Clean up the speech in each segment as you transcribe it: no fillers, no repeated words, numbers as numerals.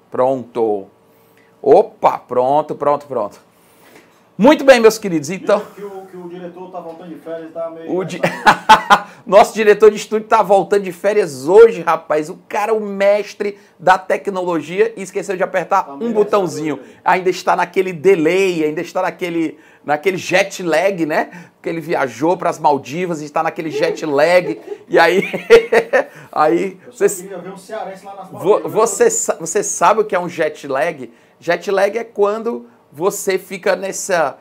Pronto. Opa, pronto. Muito bem, meus queridos, então... Que o diretor tá voltando de férias, tá meio... Nosso diretor de estúdio tá voltando de férias hoje, rapaz. O cara, o mestre da tecnologia, e esqueceu de apertar um botãozinho. Ainda está naquele delay, ainda está naquele jet lag, né? Porque ele viajou para as Maldivas e está naquele jet lag. E aí... Eu só queria ver um cearense lá nas Maldivas. Você sabe o que é um jet lag? Jet lag é quando você fica nessa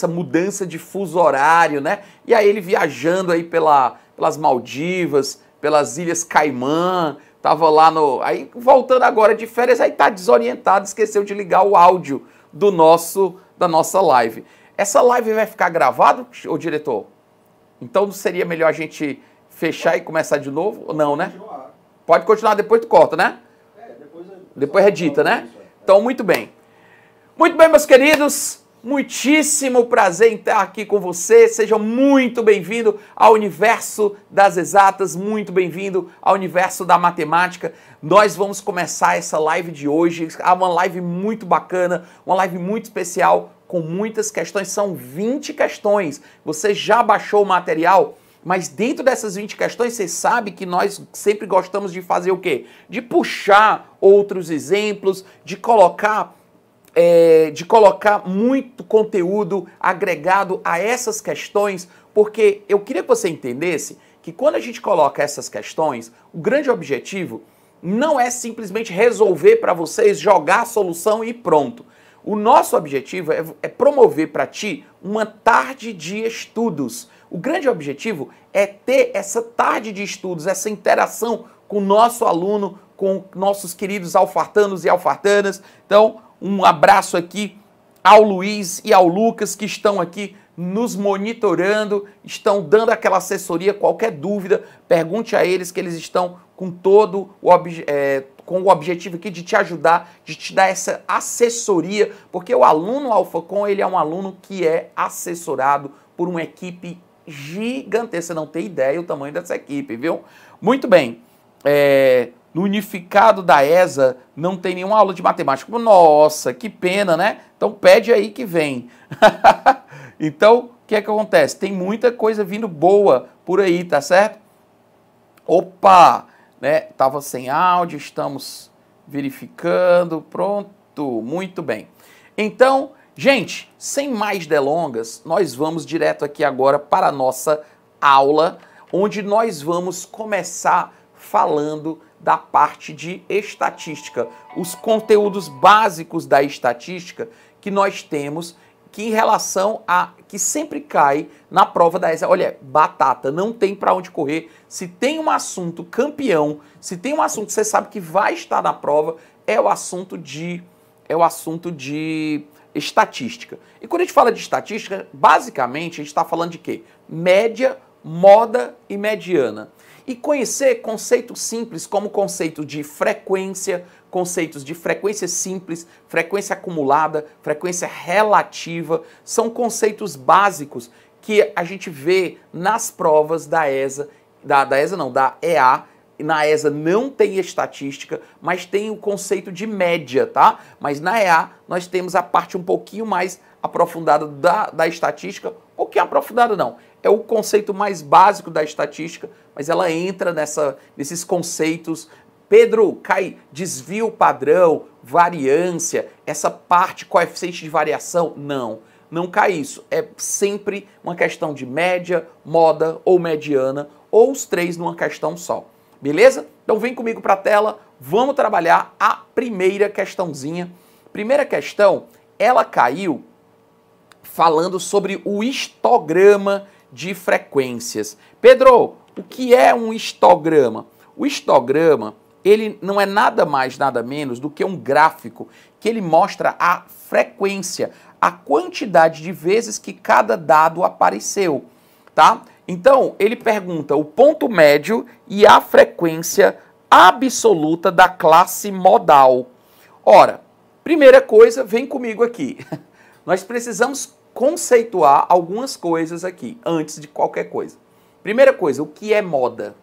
mudança de fuso horário, né? E aí ele viajando aí pelas Maldivas, pelas Ilhas Caimã, tava lá no... Aí voltando agora de férias, aí tá desorientado, esqueceu de ligar o áudio da nossa live. Essa live vai ficar gravada, ô diretor? Então não seria melhor a gente fechar e começar de novo? Ou não, né? Pode continuar, depois tu corta, né? Depois edita, né? Então, muito bem. Muito bem, meus queridos, muitíssimo prazer em estar aqui com você. Seja muito bem-vindo ao universo das exatas, muito bem-vindo ao universo da matemática. Nós vamos começar essa live de hoje, uma live muito bacana, uma live muito especial, com muitas questões, são 20 questões. Você já baixou o material? Mas dentro dessas 20 questões, você sabe que nós sempre gostamos de fazer o quê? De puxar outros exemplos, de colocar muito conteúdo agregado a essas questões, porque eu queria que você entendesse que quando a gente coloca essas questões, o grande objetivo não é simplesmente resolver para vocês, jogar a solução e pronto. O nosso objetivo é promover para ti uma tarde de estudos. O grande objetivo é ter essa tarde de estudos, essa interação com o nosso aluno, com nossos queridos alfartanos e alfartanas. Então, um abraço aqui ao Luiz e ao Lucas que estão aqui nos monitorando, estão dando aquela assessoria, qualquer dúvida, pergunte a eles que eles estão com todo com o objetivo aqui de te ajudar, de te dar essa assessoria, porque o aluno AlphaCon, ele é um aluno que é assessorado por uma equipe gigantesca, você não tem ideia o tamanho dessa equipe, viu? Muito bem, no unificado da ESA não tem nenhuma aula de matemática. Nossa, que pena, né? Então pede aí que vem. Então, o que é que acontece? Tem muita coisa vindo boa por aí, tá certo? Opa, né? Tava sem áudio, estamos verificando, pronto, muito bem. Então, gente, sem mais delongas, nós vamos direto aqui agora para a nossa aula, onde nós vamos começar falando da parte de estatística, os conteúdos básicos da estatística que nós temos, que em relação a que sempre cai na prova da ESA. Olha, batata, não tem para onde correr. Se tem um assunto campeão, se tem um assunto que você sabe que vai estar na prova, é o assunto de estatística. E quando a gente fala de estatística, basicamente a gente está falando de quê? Média, moda e mediana. E conhecer conceitos simples como conceito de frequência, conceitos de frequência simples, frequência acumulada, frequência relativa, são conceitos básicos que a gente vê nas provas da ESA, da EA. Na ESA não tem estatística, mas tem o conceito de média, tá? Mas na EA nós temos a parte um pouquinho mais aprofundada da estatística, um pouquinho aprofundada não, é o conceito mais básico da estatística, mas ela entra nesses conceitos. Pedro, cai desvio padrão, variância, essa parte, coeficiente de variação? Não, não cai isso. É sempre uma questão de média, moda ou mediana, ou os três numa questão só. Beleza? Então vem comigo para a tela, vamos trabalhar a primeira questãozinha. Primeira questão, ela caiu falando sobre o histograma de frequências. Pedro, o que é um histograma? O histograma, ele não é nada mais, nada menos do que um gráfico que ele mostra a frequência, a quantidade de vezes que cada dado apareceu, tá? Então, ele pergunta o ponto médio e a frequência absoluta da classe modal. Ora, primeira coisa, vem comigo aqui. Nós precisamos conceituar algumas coisas aqui, antes de qualquer coisa. Primeira coisa, o que é moda?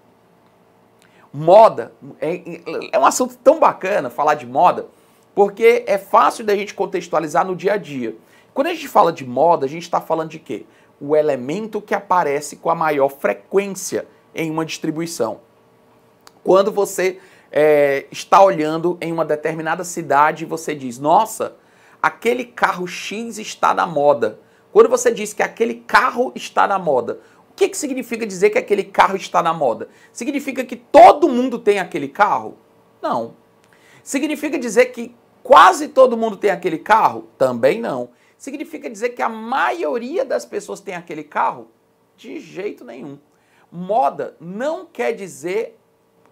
Moda é um assunto tão bacana falar de moda, porque é fácil da gente contextualizar no dia a dia. Quando a gente fala de moda, a gente está falando de quê? O elemento que aparece com a maior frequência em uma distribuição. Quando você está olhando em uma determinada cidade e você diz, nossa, aquele carro X está na moda. Quando você diz que aquele carro está na moda, o que significa dizer que aquele carro está na moda? Significa que todo mundo tem aquele carro? Não. Significa dizer que quase todo mundo tem aquele carro? Também não. Significa dizer que a maioria das pessoas tem aquele carro? De jeito nenhum. Moda não quer dizer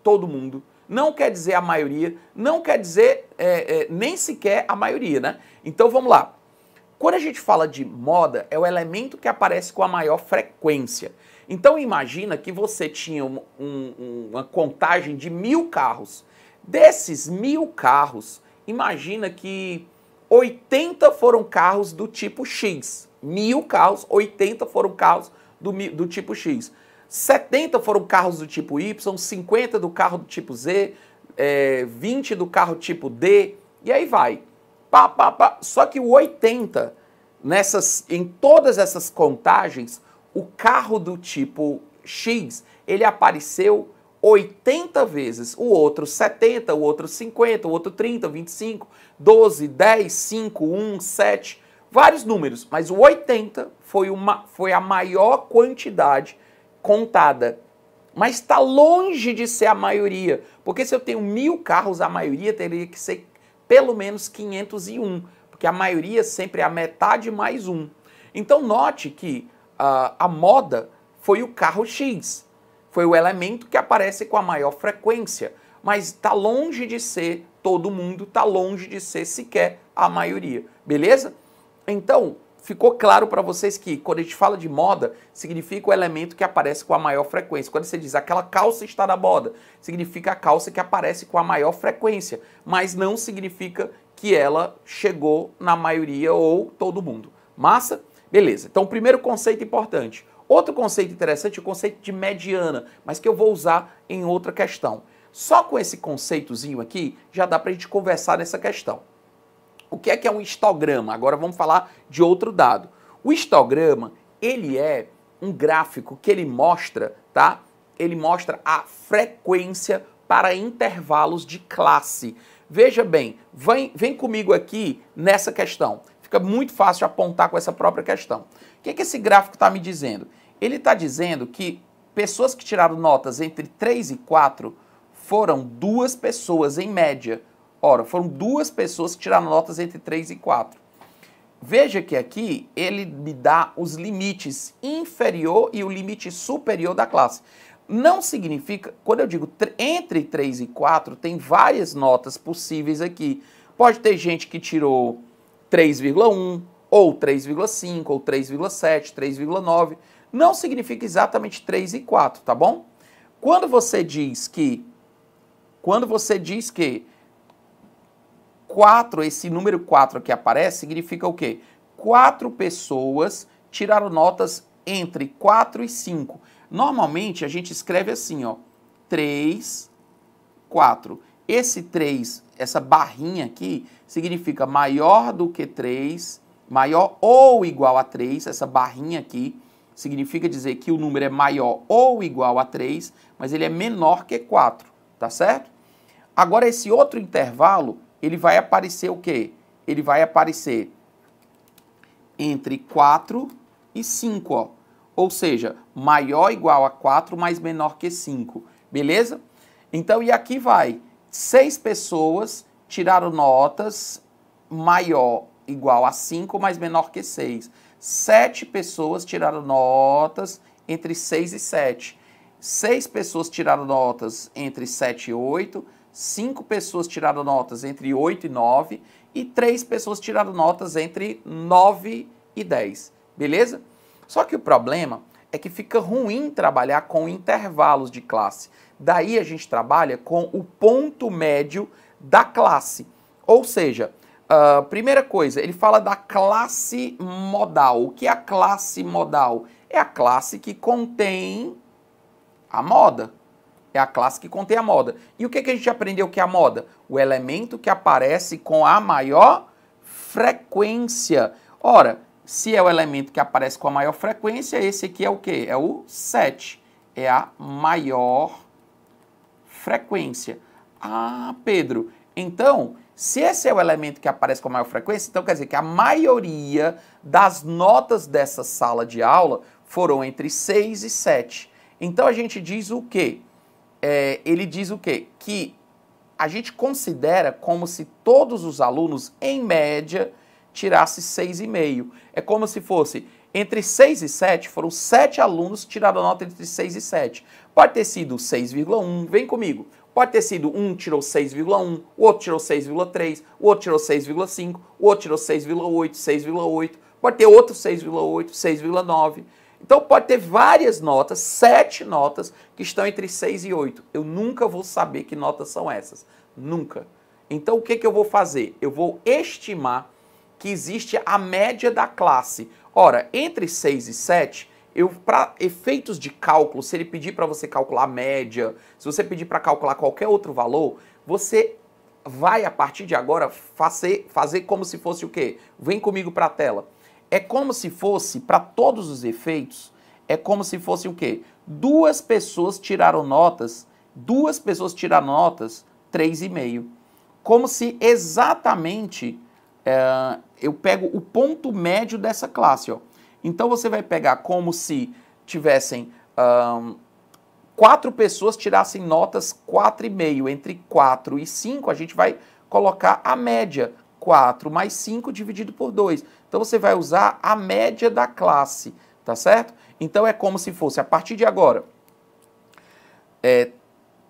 todo mundo, não quer dizer a maioria, não quer dizer nem sequer a maioria, né? Então vamos lá. Quando a gente fala de moda, é o elemento que aparece com a maior frequência. Então imagina que você tinha uma contagem de 1000 carros. Desses 1000 carros, imagina que 80 foram carros do tipo X. 1000 carros, 80 foram carros do tipo X. 70 foram carros do tipo Y, 50 do carro do tipo Z, 20 do carro tipo D, e aí vai. Só que o 80, em todas essas contagens, o carro do tipo X, ele apareceu 80 vezes. O outro 70, o outro 50, o outro 30, 25, 12, 10, 5, 1, 7, vários números. Mas o 80 foi a maior quantidade contada. Mas está longe de ser a maioria. Porque se eu tenho 1000 carros, a maioria teria que ser pelo menos 501. Porque a maioria sempre é a metade mais um. Então note que a moda foi o carro X. Foi o elemento que aparece com a maior frequência. Mas está longe de ser todo mundo, está longe de ser sequer a maioria. Beleza? Então, ficou claro para vocês que quando a gente fala de moda, significa o elemento que aparece com a maior frequência. Quando você diz aquela calça está na moda, significa a calça que aparece com a maior frequência, mas não significa que ela chegou na maioria ou todo mundo. Massa? Beleza. Então, primeiro conceito importante. Outro conceito interessante é o conceito de mediana, mas que eu vou usar em outra questão. Só com esse conceitozinho aqui, já dá para a gente conversar nessa questão. O que é um histograma? Agora vamos falar de outro dado. O histograma, ele é um gráfico que ele mostra, tá? Ele mostra a frequência para intervalos de classe. Veja bem, vem comigo aqui nessa questão. Fica muito fácil apontar com essa própria questão. O que esse gráfico está me dizendo? Ele está dizendo que pessoas que tiraram notas entre 3 e 4 foram 2 pessoas em média. Ora, foram 2 pessoas que tiraram notas entre 3 e 4. Veja que aqui ele me dá os limites inferior e o limite superior da classe. Não significa, quando eu digo entre 3 e 4, tem várias notas possíveis aqui. Pode ter gente que tirou 3,1, ou 3,5, ou 3,7, 3,9. Não significa exatamente 3 e 4, tá bom? Quando você diz que 4, esse número 4 que aparece, significa o quê? 4 pessoas tiraram notas entre 4 e 5. Normalmente a gente escreve assim, ó, 3, 4. Esse 3, essa barrinha aqui, significa maior do que 3, maior ou igual a 3, essa barrinha aqui, significa dizer que o número é maior ou igual a 3, mas ele é menor que 4, tá certo? Agora esse outro intervalo, ele vai aparecer o quê? Ele vai aparecer entre 4 e 5, ó. Ou seja, maior ou igual a 4, mas menor que 5. Beleza? Então, e aqui vai. 6 pessoas tiraram notas maior ou igual a 5, mas menor que 6. 7 pessoas tiraram notas entre 6 e 7. 6 pessoas tiraram notas entre 7 e 8. 5 pessoas tiraram notas entre 8 e 9 e 3 pessoas tiraram notas entre 9 e 10, beleza? Só que o problema é que fica ruim trabalhar com intervalos de classe. Daí a gente trabalha com o ponto médio da classe. Ou seja, primeira coisa, ele fala da classe modal. O que é a classe modal? É a classe que contém a moda. é a classe que contém a moda. E o que a gente aprendeu que é a moda? O elemento que aparece com a maior frequência. Ora, se é o elemento que aparece com a maior frequência, esse aqui é o quê? É o 7. É a maior frequência. Ah, Pedro, então, se esse é o elemento que aparece com a maior frequência, então quer dizer que a maioria das notas dessa sala de aula foram entre 6 e 7. Então a gente diz o quê? Ele diz o quê? Que a gente considera como se todos os alunos, em média, tirassem 6,5. É como se fosse entre 6 e 7, foram 7 alunos que tiraram nota entre 6 e 7. Pode ter sido 6,1, vem comigo. Pode ter sido um tirou 6,1, o outro tirou 6,3, o outro tirou 6,5, o outro tirou 6,8, 6,8. Pode ter outro 6,8, 6,9. Então pode ter várias notas, 7 notas, que estão entre 6 e 8. Eu nunca vou saber que notas são essas. Nunca. Então o que eu vou fazer? Eu vou estimar que existe a média da classe. Ora, entre 6 e 7, para efeitos de cálculo, se ele pedir para você calcular a média, se você pedir para calcular qualquer outro valor, você vai, a partir de agora, fazer como se fosse o quê? Vem comigo para a tela. É como se fosse, para todos os efeitos, é como se fosse o quê? Duas pessoas tiraram notas 3,5. Como se exatamente eu pego o ponto médio dessa classe, ó. Então você vai pegar como se tivessem 4 pessoas tirassem notas 4,5. Entre 4 e 5 a gente vai colocar a média. 4 mais 5 dividido por 2. Então você vai usar a média da classe, tá certo? Então é como se fosse, a partir de agora,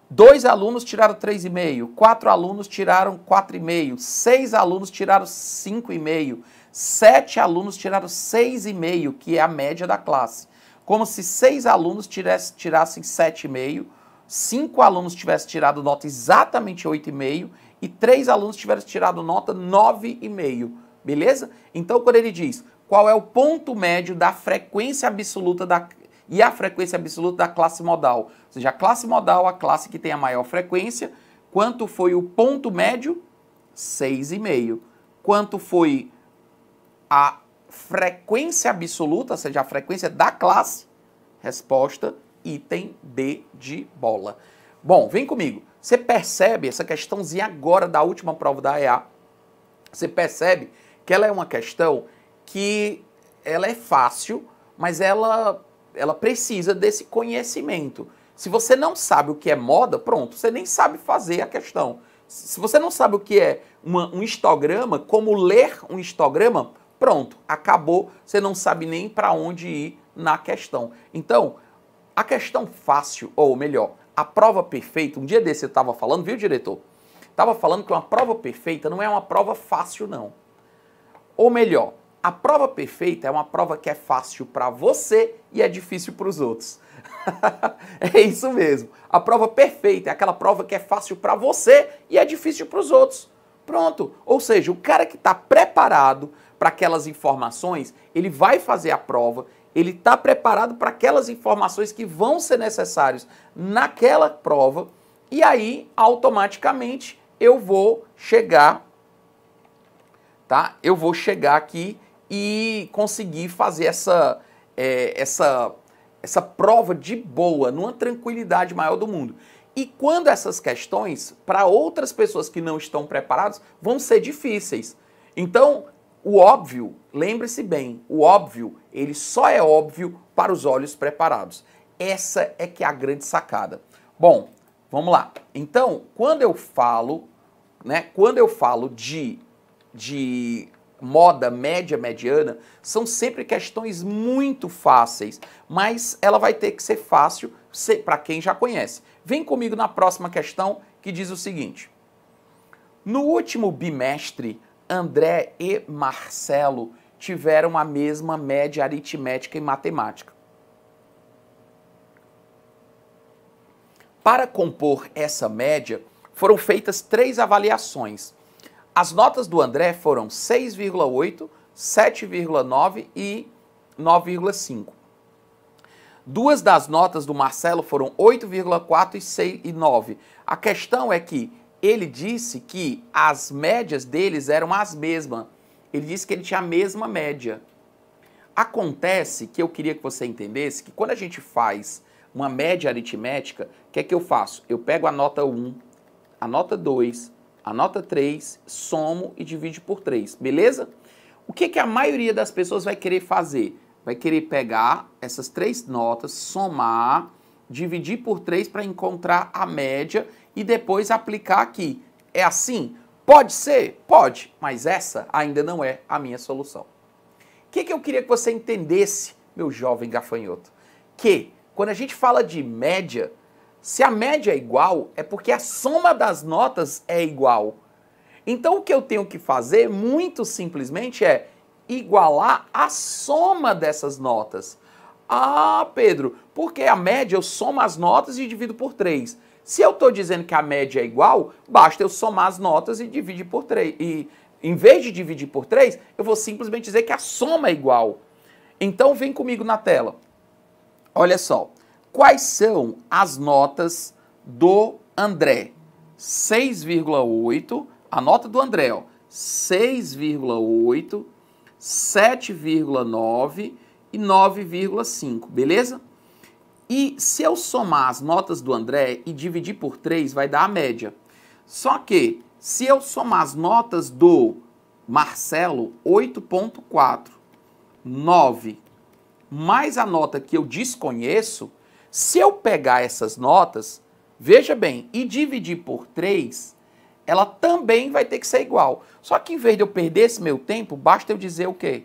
2 alunos tiraram 3,5, 4 alunos tiraram 4,5, 6 alunos tiraram 5,5, 7 alunos tiraram 6,5, que é a média da classe. Como se 6 alunos tirassem 7,5, 5 alunos tivessem tirado nota exatamente 8,5 e 3 alunos tivessem tirado nota 9,5. Beleza? Então, quando ele diz qual é o ponto médio da frequência absoluta e a frequência absoluta da classe modal, ou seja, a classe modal, a classe que tem a maior frequência, quanto foi o ponto médio? 6,5. Quanto foi a frequência absoluta, ou seja, a frequência da classe? Resposta, item D de bola. Bom, vem comigo. Você percebe essa questãozinha agora da última prova da EA? Você percebe que ela é uma questão que ela é fácil, mas ela precisa desse conhecimento. Se você não sabe o que é moda, pronto, você nem sabe fazer a questão. Se você não sabe o que é um histograma, como ler um histograma, pronto, acabou, você não sabe nem para onde ir na questão. Então, a questão fácil, ou melhor, a prova perfeita, um dia desse eu estava falando, viu, diretor? Estava falando que uma prova perfeita não é uma prova fácil, não. Ou melhor, a prova perfeita é uma prova que é fácil para você e é difícil para os outros. É isso mesmo. A prova perfeita é aquela prova que é fácil para você e é difícil para os outros. Pronto. Ou seja, o cara que está preparado para aquelas informações, ele vai fazer a prova, ele está preparado para aquelas informações que vão ser necessárias naquela prova e aí, automaticamente, eu vou chegar, tá? Eu vou chegar aqui e conseguir fazer essa prova de boa, numa tranquilidade maior do mundo. E quando essas questões, para outras pessoas que não estão preparadas, vão ser difíceis. Então, o óbvio, lembre-se bem, o óbvio, ele só é óbvio para os olhos preparados. Essa é que é a grande sacada. Bom, vamos lá. Então, quando eu falo de moda média, mediana, são sempre questões muito fáceis, mas ela vai ter que ser fácil para quem já conhece. Vem comigo na próxima questão, que diz o seguinte. No último bimestre, André e Marcelo tiveram a mesma média aritmética e matemática. Para compor essa média, foram feitas 3 avaliações. As notas do André foram 6,8, 7,9 e 9,5. Duas das notas do Marcelo foram 8,4 e 9. A questão é que ele disse que as médias deles eram as mesmas. Ele disse que ele tinha a mesma média. Acontece que eu queria que você entendesse que quando a gente faz uma média aritmética, o que é que eu faço? Eu pego a nota 1, a nota 2, a nota 3, somo e divido por 3, beleza? O que que a maioria das pessoas vai querer fazer? Vai querer pegar essas três notas, somar, dividir por 3 para encontrar a média e depois aplicar aqui. É assim? Pode ser? Pode, mas essa ainda não é a minha solução. O que eu queria que você entendesse, meu jovem gafanhoto? Que quando a gente fala de média, se a média é igual, é porque a soma das notas é igual. Então o que eu tenho que fazer, muito simplesmente, é igualar a soma dessas notas. Ah, Pedro, porque a média eu somo as notas e divido por 3. Se eu estou dizendo que a média é igual, basta eu somar as notas e dividir por 3. E em vez de dividir por 3, eu vou simplesmente dizer que a soma é igual. Então vem comigo na tela. Olha só, quais são as notas do André? 6,8, a nota do André, ó, 6,8, 7,9 e 9,5, beleza? E se eu somar as notas do André e dividir por 3, vai dar a média. Só que, se eu somar as notas do Marcelo, 8,4, 9, mais a nota que eu desconheço, se eu pegar essas notas, veja bem, e dividir por 3, ela também vai ter que ser igual. Só que em vez de eu perder esse meu tempo, basta eu dizer o quê?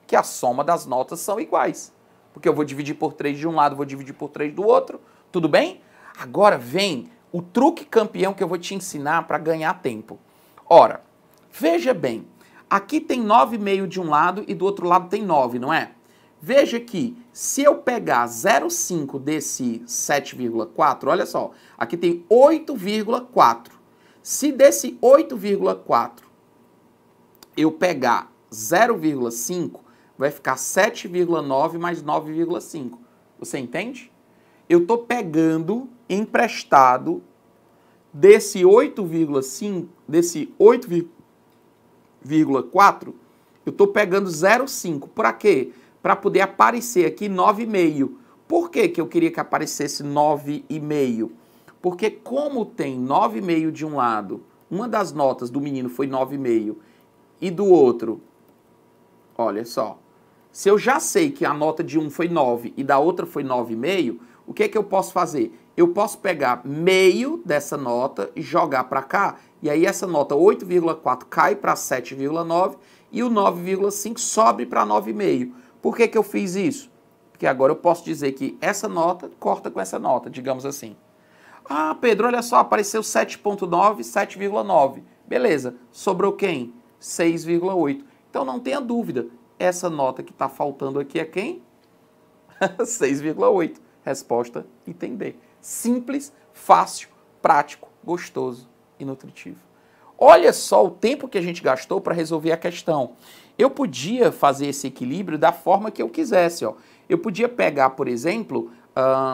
Que a soma das notas são iguais. Porque eu vou dividir por 3 de um lado, vou dividir por 3 do outro, tudo bem? Agora vem o truque campeão que eu vou te ensinar para ganhar tempo. Ora, veja bem, aqui tem 9,5 de um lado e do outro lado tem 9, não é? Veja que se eu pegar 0,5 desse 7,4, olha só, aqui tem 8,4. Se desse 8,4 eu pegar 0,5, vai ficar 7,9 mais 9,5. Você entende? Eu estou pegando emprestado desse 8,5, desse 8,4, eu estou pegando 0,5. Para quê? Para poder aparecer aqui 9,5. Por que que eu queria que aparecesse 9,5? Porque como tem 9,5 de um lado, uma das notas do menino foi 9,5 e do outro, olha só, se eu já sei que a nota de um foi 9 e da outra foi 9,5, o que é que eu posso fazer? Eu posso pegar meio dessa nota e jogar para cá, e aí essa nota 8,4 cai para 7,9 e o 9,5 sobe para 9,5. Por que que eu fiz isso? Porque agora eu posso dizer que essa nota corta com essa nota, digamos assim. Ah, Pedro, olha só, apareceu 7,9, 7,9. Beleza, sobrou quem? 6,8. Então não tenha dúvida, essa nota que está faltando aqui é quem? 6,8. Resposta item D. Simples, fácil, prático, gostoso e nutritivo. Olha só o tempo que a gente gastou para resolver a questão. Eu podia fazer esse equilíbrio da forma que eu quisesse. Ó. Eu podia pegar, por exemplo,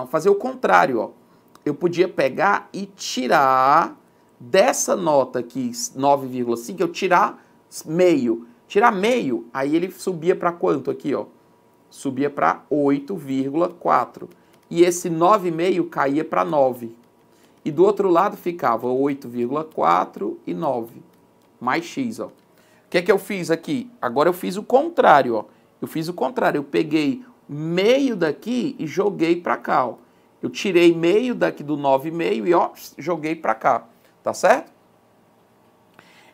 fazer o contrário. Ó. Eu podia pegar e tirar dessa nota aqui, 9,5, eu tirar meio. Tirar meio, aí ele subia para quanto aqui? Ó? Subia para 8,4. E esse 9,5 caía para 9. E do outro lado ficava 8,4 e 9. Mais x, ó. O que é que eu fiz aqui? Agora eu fiz o contrário, ó. Eu fiz o contrário. Eu peguei meio daqui e joguei para cá, ó. Eu tirei meio daqui do 9,5 e, ó, joguei para cá. Tá certo?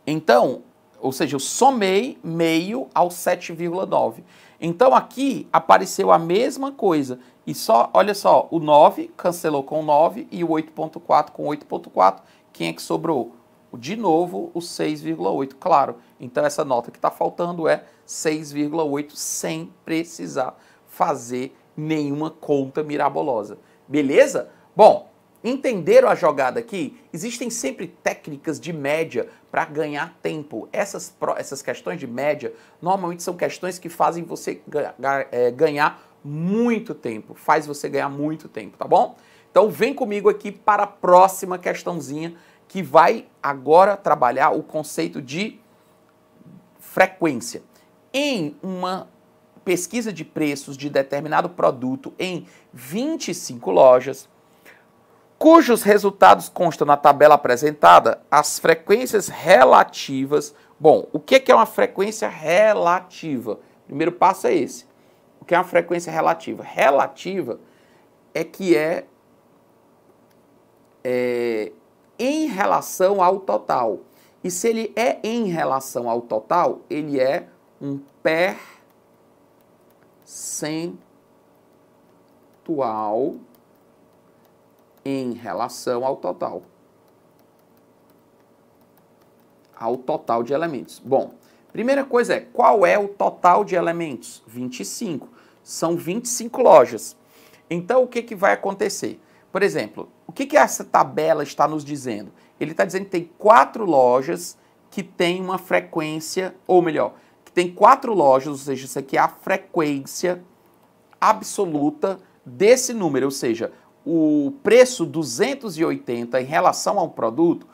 Então, ou seja, eu somei meio ao 7,9. Então aqui apareceu a mesma coisa. E só, olha só, o 9 cancelou com 9 e o 8,4 com 8,4. Quem é que sobrou? De novo, o 6,8, claro. Então essa nota que está faltando é 6,8 sem precisar fazer nenhuma conta mirabolosa. Beleza? Bom, entenderam a jogada aqui? Existem sempre técnicas de média para ganhar tempo. Essas questões de média normalmente são questões que fazem você ganhar muito tempo, faz você ganhar muito tempo, tá bom? Então vem comigo aqui para a próxima questãozinha, que vai agora trabalhar o conceito de frequência. Em uma pesquisa de preços de determinado produto em 25 lojas, cujos resultados constam na tabela apresentada, as frequências relativas... Bom, o que é uma frequência relativa? O primeiro passo é esse. O que é uma frequência relativa? Relativa é que é em relação ao total. E se ele é em relação ao total, ele é um percentual em relação ao total. Ao total de elementos. Bom, primeira coisa é, qual é o total de elementos? 25. São 25 lojas. Então, o que vai acontecer? Por exemplo, o que essa tabela está nos dizendo? Ele está dizendo que tem 4 lojas que tem uma frequência, ou melhor, que tem 4 lojas, ou seja, isso aqui é a frequência absoluta desse número, ou seja, o preço 280 em relação ao produto,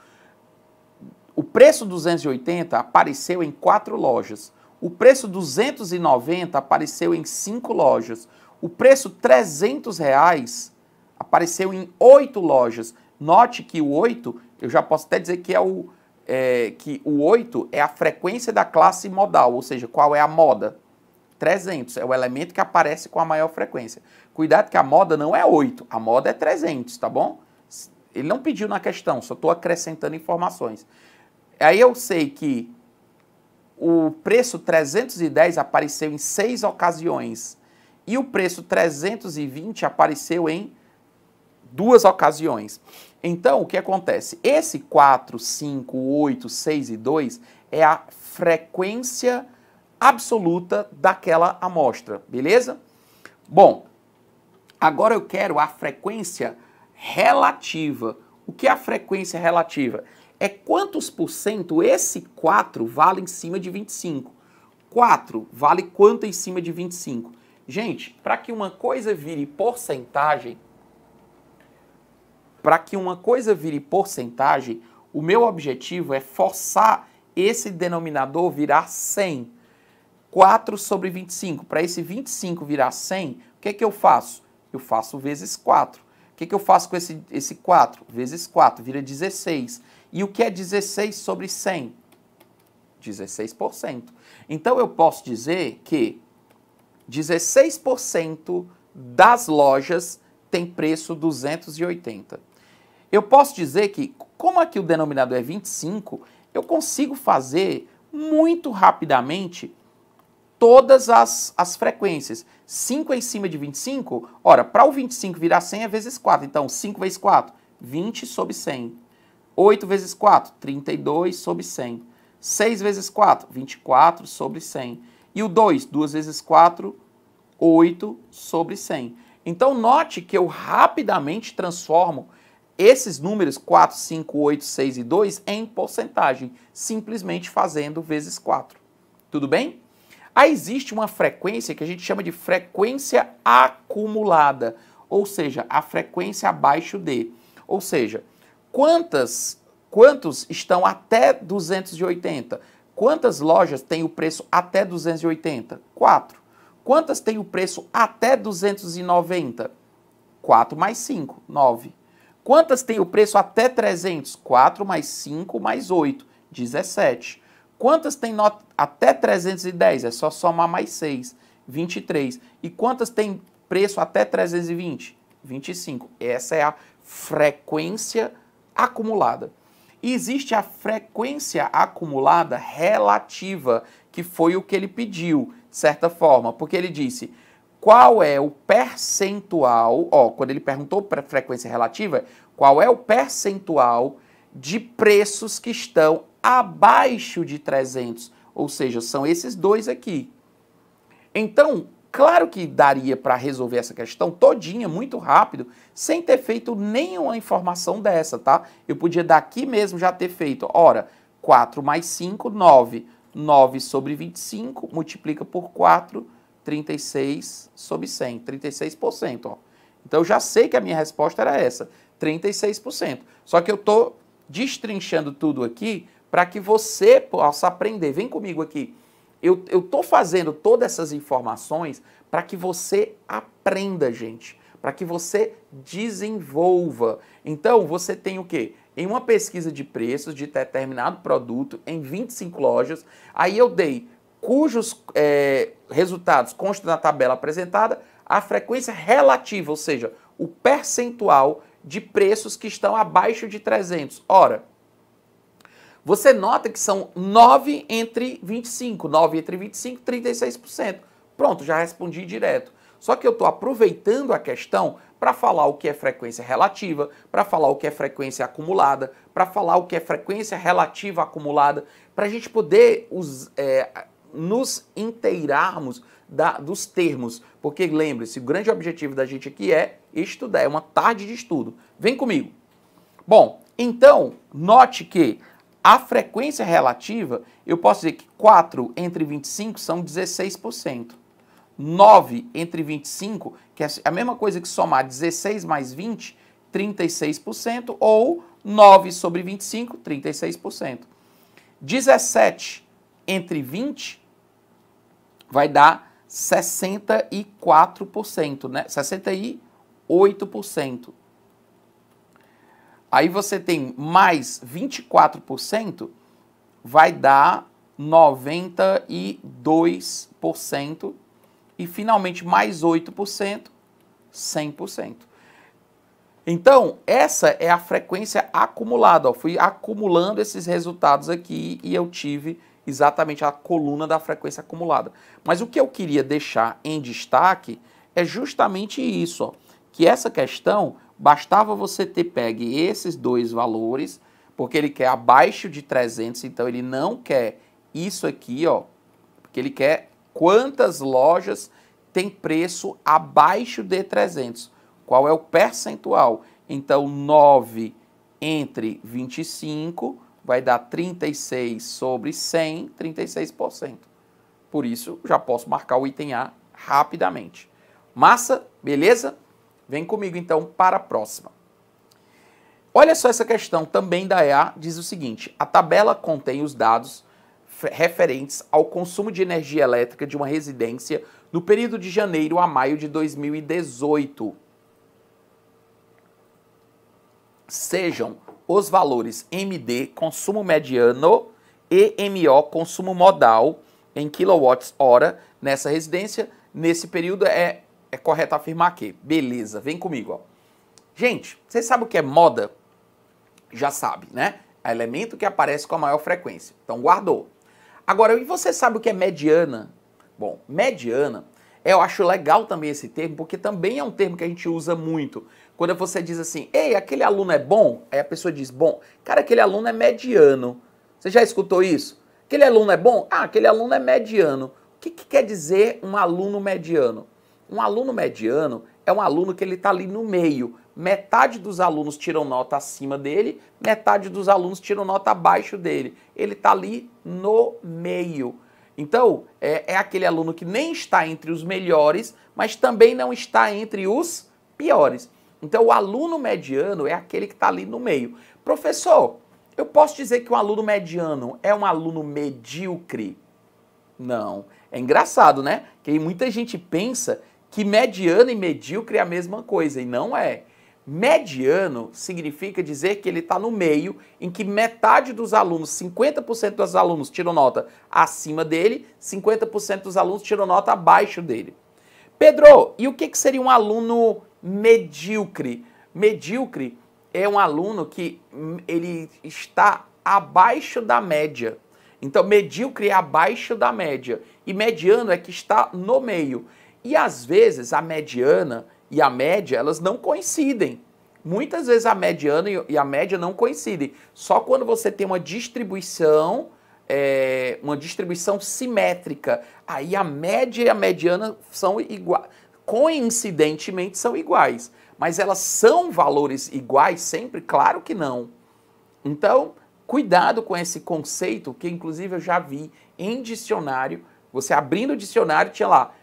o preço 280 apareceu em 4 lojas, o preço 290 apareceu em 5 lojas, o preço R$300 apareceu em 8 lojas. Note que o 8, eu já posso até dizer que que o 8 é a frequência da classe modal, ou seja, qual é a moda? 300, é o elemento que aparece com a maior frequência. Cuidado que a moda não é 8, a moda é 300, tá bom? Ele não pediu na questão, só estou acrescentando informações. Aí eu sei que o preço 310 apareceu em 6 ocasiões e o preço 320 apareceu em 2 ocasiões. Então, o que acontece? Esse 4, 5, 8, 6 e 2 é a frequência absoluta daquela amostra, beleza? Bom, agora eu quero a frequência relativa. O que é a frequência relativa? É quantos por cento esse 4 vale em cima de 25. 4 vale quanto em cima de 25? Gente, para que uma coisa vire porcentagem, o meu objetivo é forçar esse denominador virar 100. 4 sobre 25. Para esse 25 virar 100, o que é que eu faço? Eu faço vezes 4. O que é que eu faço com esse 4? Vezes 4, vira 16. E o que é 16 sobre 100? 16%. Então eu posso dizer que 16% das lojas tem preço 280. Eu posso dizer que, como aqui o denominador é 25, eu consigo fazer muito rapidamente todas as frequências. 5 em cima de 25, ora, para o 25 virar 100 é vezes 4. Então, 5 vezes 4, 20 sobre 100. 8 vezes 4, 32 sobre 100. 6 vezes 4, 24 sobre 100. E o 2, 2 vezes 4, 8 sobre 100. Então, note que eu rapidamente transformo esses números 4, 5, 8, 6 e 2 em porcentagem, simplesmente fazendo vezes 4. Tudo bem? Aí existe uma frequência que a gente chama de frequência acumulada, ou seja, a frequência abaixo de. Ou seja, quantos estão até 280? Quantas lojas têm o preço até 280? 4. Quantas têm o preço até 290? 4 mais 5, 9. Quantas têm o preço até 300? 4 mais 5 mais 8, 17. Quantas têm até 310? É só somar mais 6, 23. E quantas têm preço até 320? 25. Essa é a frequência acumulada. E existe a frequência acumulada relativa, que foi o que ele pediu, de certa forma, porque ele disse qual é o percentual, quando ele perguntou para a frequência relativa, qual é o percentual de preços que estão abaixo de 300, ou seja, são esses dois aqui. Então, claro que daria para resolver essa questão todinha, muito rápido, sem ter feito nenhuma informação dessa, tá? Eu podia daqui mesmo já ter feito, ora, 4 mais 5, 9. 9 sobre 25, multiplica por 4, 36 sobre 100, 36%. Ó. Então, eu já sei que a minha resposta era essa, 36%. Só que eu estou destrinchando tudo aqui para que você possa aprender. Vem comigo aqui. Eu estou fazendo todas essas informações para que você aprenda, gente. Para que você desenvolva. Então, você tem o quê? Em uma pesquisa de preços de determinado produto, em 25 lojas, aí eu dei cujos resultados constam na tabela apresentada, a frequência relativa, ou seja, o percentual de preços que estão abaixo de 300. Ora, você nota que são 9 entre 25. 9 entre 25, 36%. Pronto, já respondi direto. Só que eu estou aproveitando a questão para falar o que é frequência relativa, para falar o que é frequência acumulada, para falar o que é frequência relativa acumulada, para a gente poder nos inteirarmos dos termos. Porque lembre-se, o grande objetivo da gente aqui é estudar, é uma tarde de estudo. Vem comigo. Bom, então, note que a frequência relativa, eu posso dizer que 4 entre 25 são 16%. 9 entre 25, que é a mesma coisa que somar 16 mais 20, 36%, ou 9 sobre 25, 36%. 17 entre 20 vai dar 64%, né? 68%. Aí você tem mais 24%, vai dar 92%. E finalmente mais 8%, 100%. Então, essa é a frequência acumulada. Ó. Fui acumulando esses resultados aqui e eu tive exatamente a coluna da frequência acumulada. Mas o que eu queria deixar em destaque é justamente isso, ó, que essa questão, bastava você ter pegue esses dois valores, porque ele quer abaixo de 300, então ele não quer isso aqui, ó, porque ele quer quantas lojas tem preço abaixo de 300. Qual é o percentual? Então, 9 entre 25 vai dar 36 sobre 100, 36%. Por isso, já posso marcar o item A rapidamente. Massa? Beleza? Vem comigo, então, para a próxima. Olha só essa questão também da EA, diz o seguinte: a tabela contém os dados referentes ao consumo de energia elétrica de uma residência no período de janeiro a maio de 2018. Sejam os valores MD, consumo mediano, e MO, consumo modal, em quilowatts-hora nessa residência. Nesse período é correto afirmar que. Beleza, vem comigo. Ó. Gente, vocês sabem o que é moda? Já sabe, né? É elemento que aparece com a maior frequência. Então, guardou. Agora, e você sabe o que é mediana? Bom, mediana, eu acho legal também esse termo, porque também é um termo que a gente usa muito. Quando você diz assim, ei, aquele aluno é bom? Aí a pessoa diz, bom, cara, aquele aluno é mediano. Você já escutou isso? Aquele aluno é bom? Ah, aquele aluno é mediano. O que quer dizer um aluno mediano? Um aluno mediano é um aluno que ele está ali no meio. Metade dos alunos tiram nota acima dele, metade dos alunos tiram nota abaixo dele. Ele está ali no meio. Então, é aquele aluno que nem está entre os melhores, mas também não está entre os piores. Então, o aluno mediano é aquele que está ali no meio. Professor, eu posso dizer que um aluno mediano é um aluno medíocre? Não. É engraçado, né? Que muita gente pensa que mediano e medíocre é a mesma coisa, e não é. Mediano significa dizer que ele está no meio, em que metade dos alunos, 50% dos alunos tiram nota acima dele, 50% dos alunos tiram nota abaixo dele. Pedro, e o que seria um aluno medíocre? Medíocre é um aluno que ele está abaixo da média. Então, medíocre é abaixo da média. E mediano é que está no meio. E às vezes a mediana e a média, elas não coincidem. Muitas vezes a mediana e a média não coincidem. Só quando você tem uma distribuição simétrica. Aí a média e a mediana são iguais. Coincidentemente são iguais. Mas elas são valores iguais sempre? Claro que não. Então, cuidado com esse conceito, que inclusive eu já vi em dicionário. Você abrindo o dicionário, tinha lá,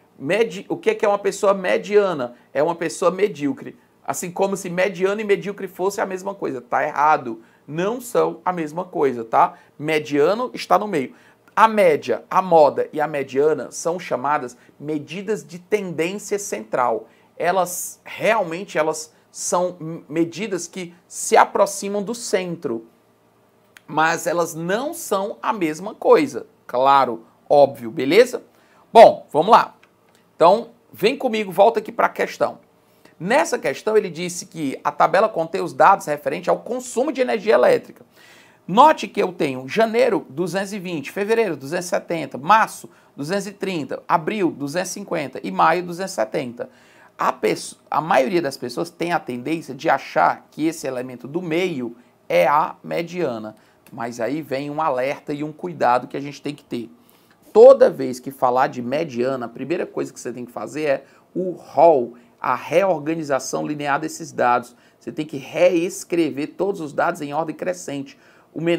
O que é uma pessoa mediana? É uma pessoa medíocre. Assim como se mediano e medíocre fosse a mesma coisa. Tá errado. Não são a mesma coisa, tá? Mediano está no meio. A média, a moda e a mediana são chamadas medidas de tendência central. Elas realmente são medidas que se aproximam do centro. Mas elas não são a mesma coisa. Claro, óbvio, beleza? Bom, vamos lá. Então, vem comigo, volta aqui para a questão. Nessa questão, ele disse que a tabela contém os dados referentes ao consumo de energia elétrica. Note que eu tenho janeiro 220, fevereiro 270, março 230, abril 250 e maio 270. A maioria das pessoas tem a tendência de achar que esse elemento do meio é a mediana. Mas aí vem um alerta e um cuidado que a gente tem que ter. Toda vez que falar de mediana, a primeira coisa que você tem que fazer é o ROL, a reorganização linear desses dados. Você tem que reescrever todos os dados em ordem crescente.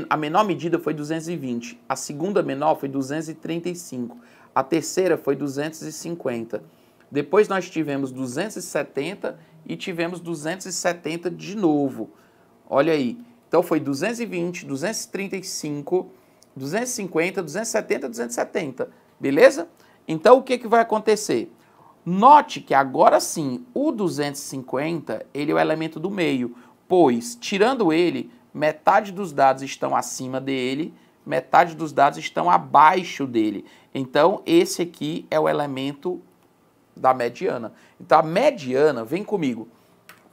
A menor medida foi 220, a segunda menor foi 235, a terceira foi 250. Depois nós tivemos 270 e tivemos 270 de novo. Olha aí. Então foi 220, 235, 250, 270, 270. Beleza? Então o que vai acontecer? Note que agora sim, o 250, ele é o elemento do meio, pois, tirando ele, metade dos dados estão acima dele, metade dos dados estão abaixo dele. Então, esse aqui é o elemento da mediana. Então, a mediana, vem comigo,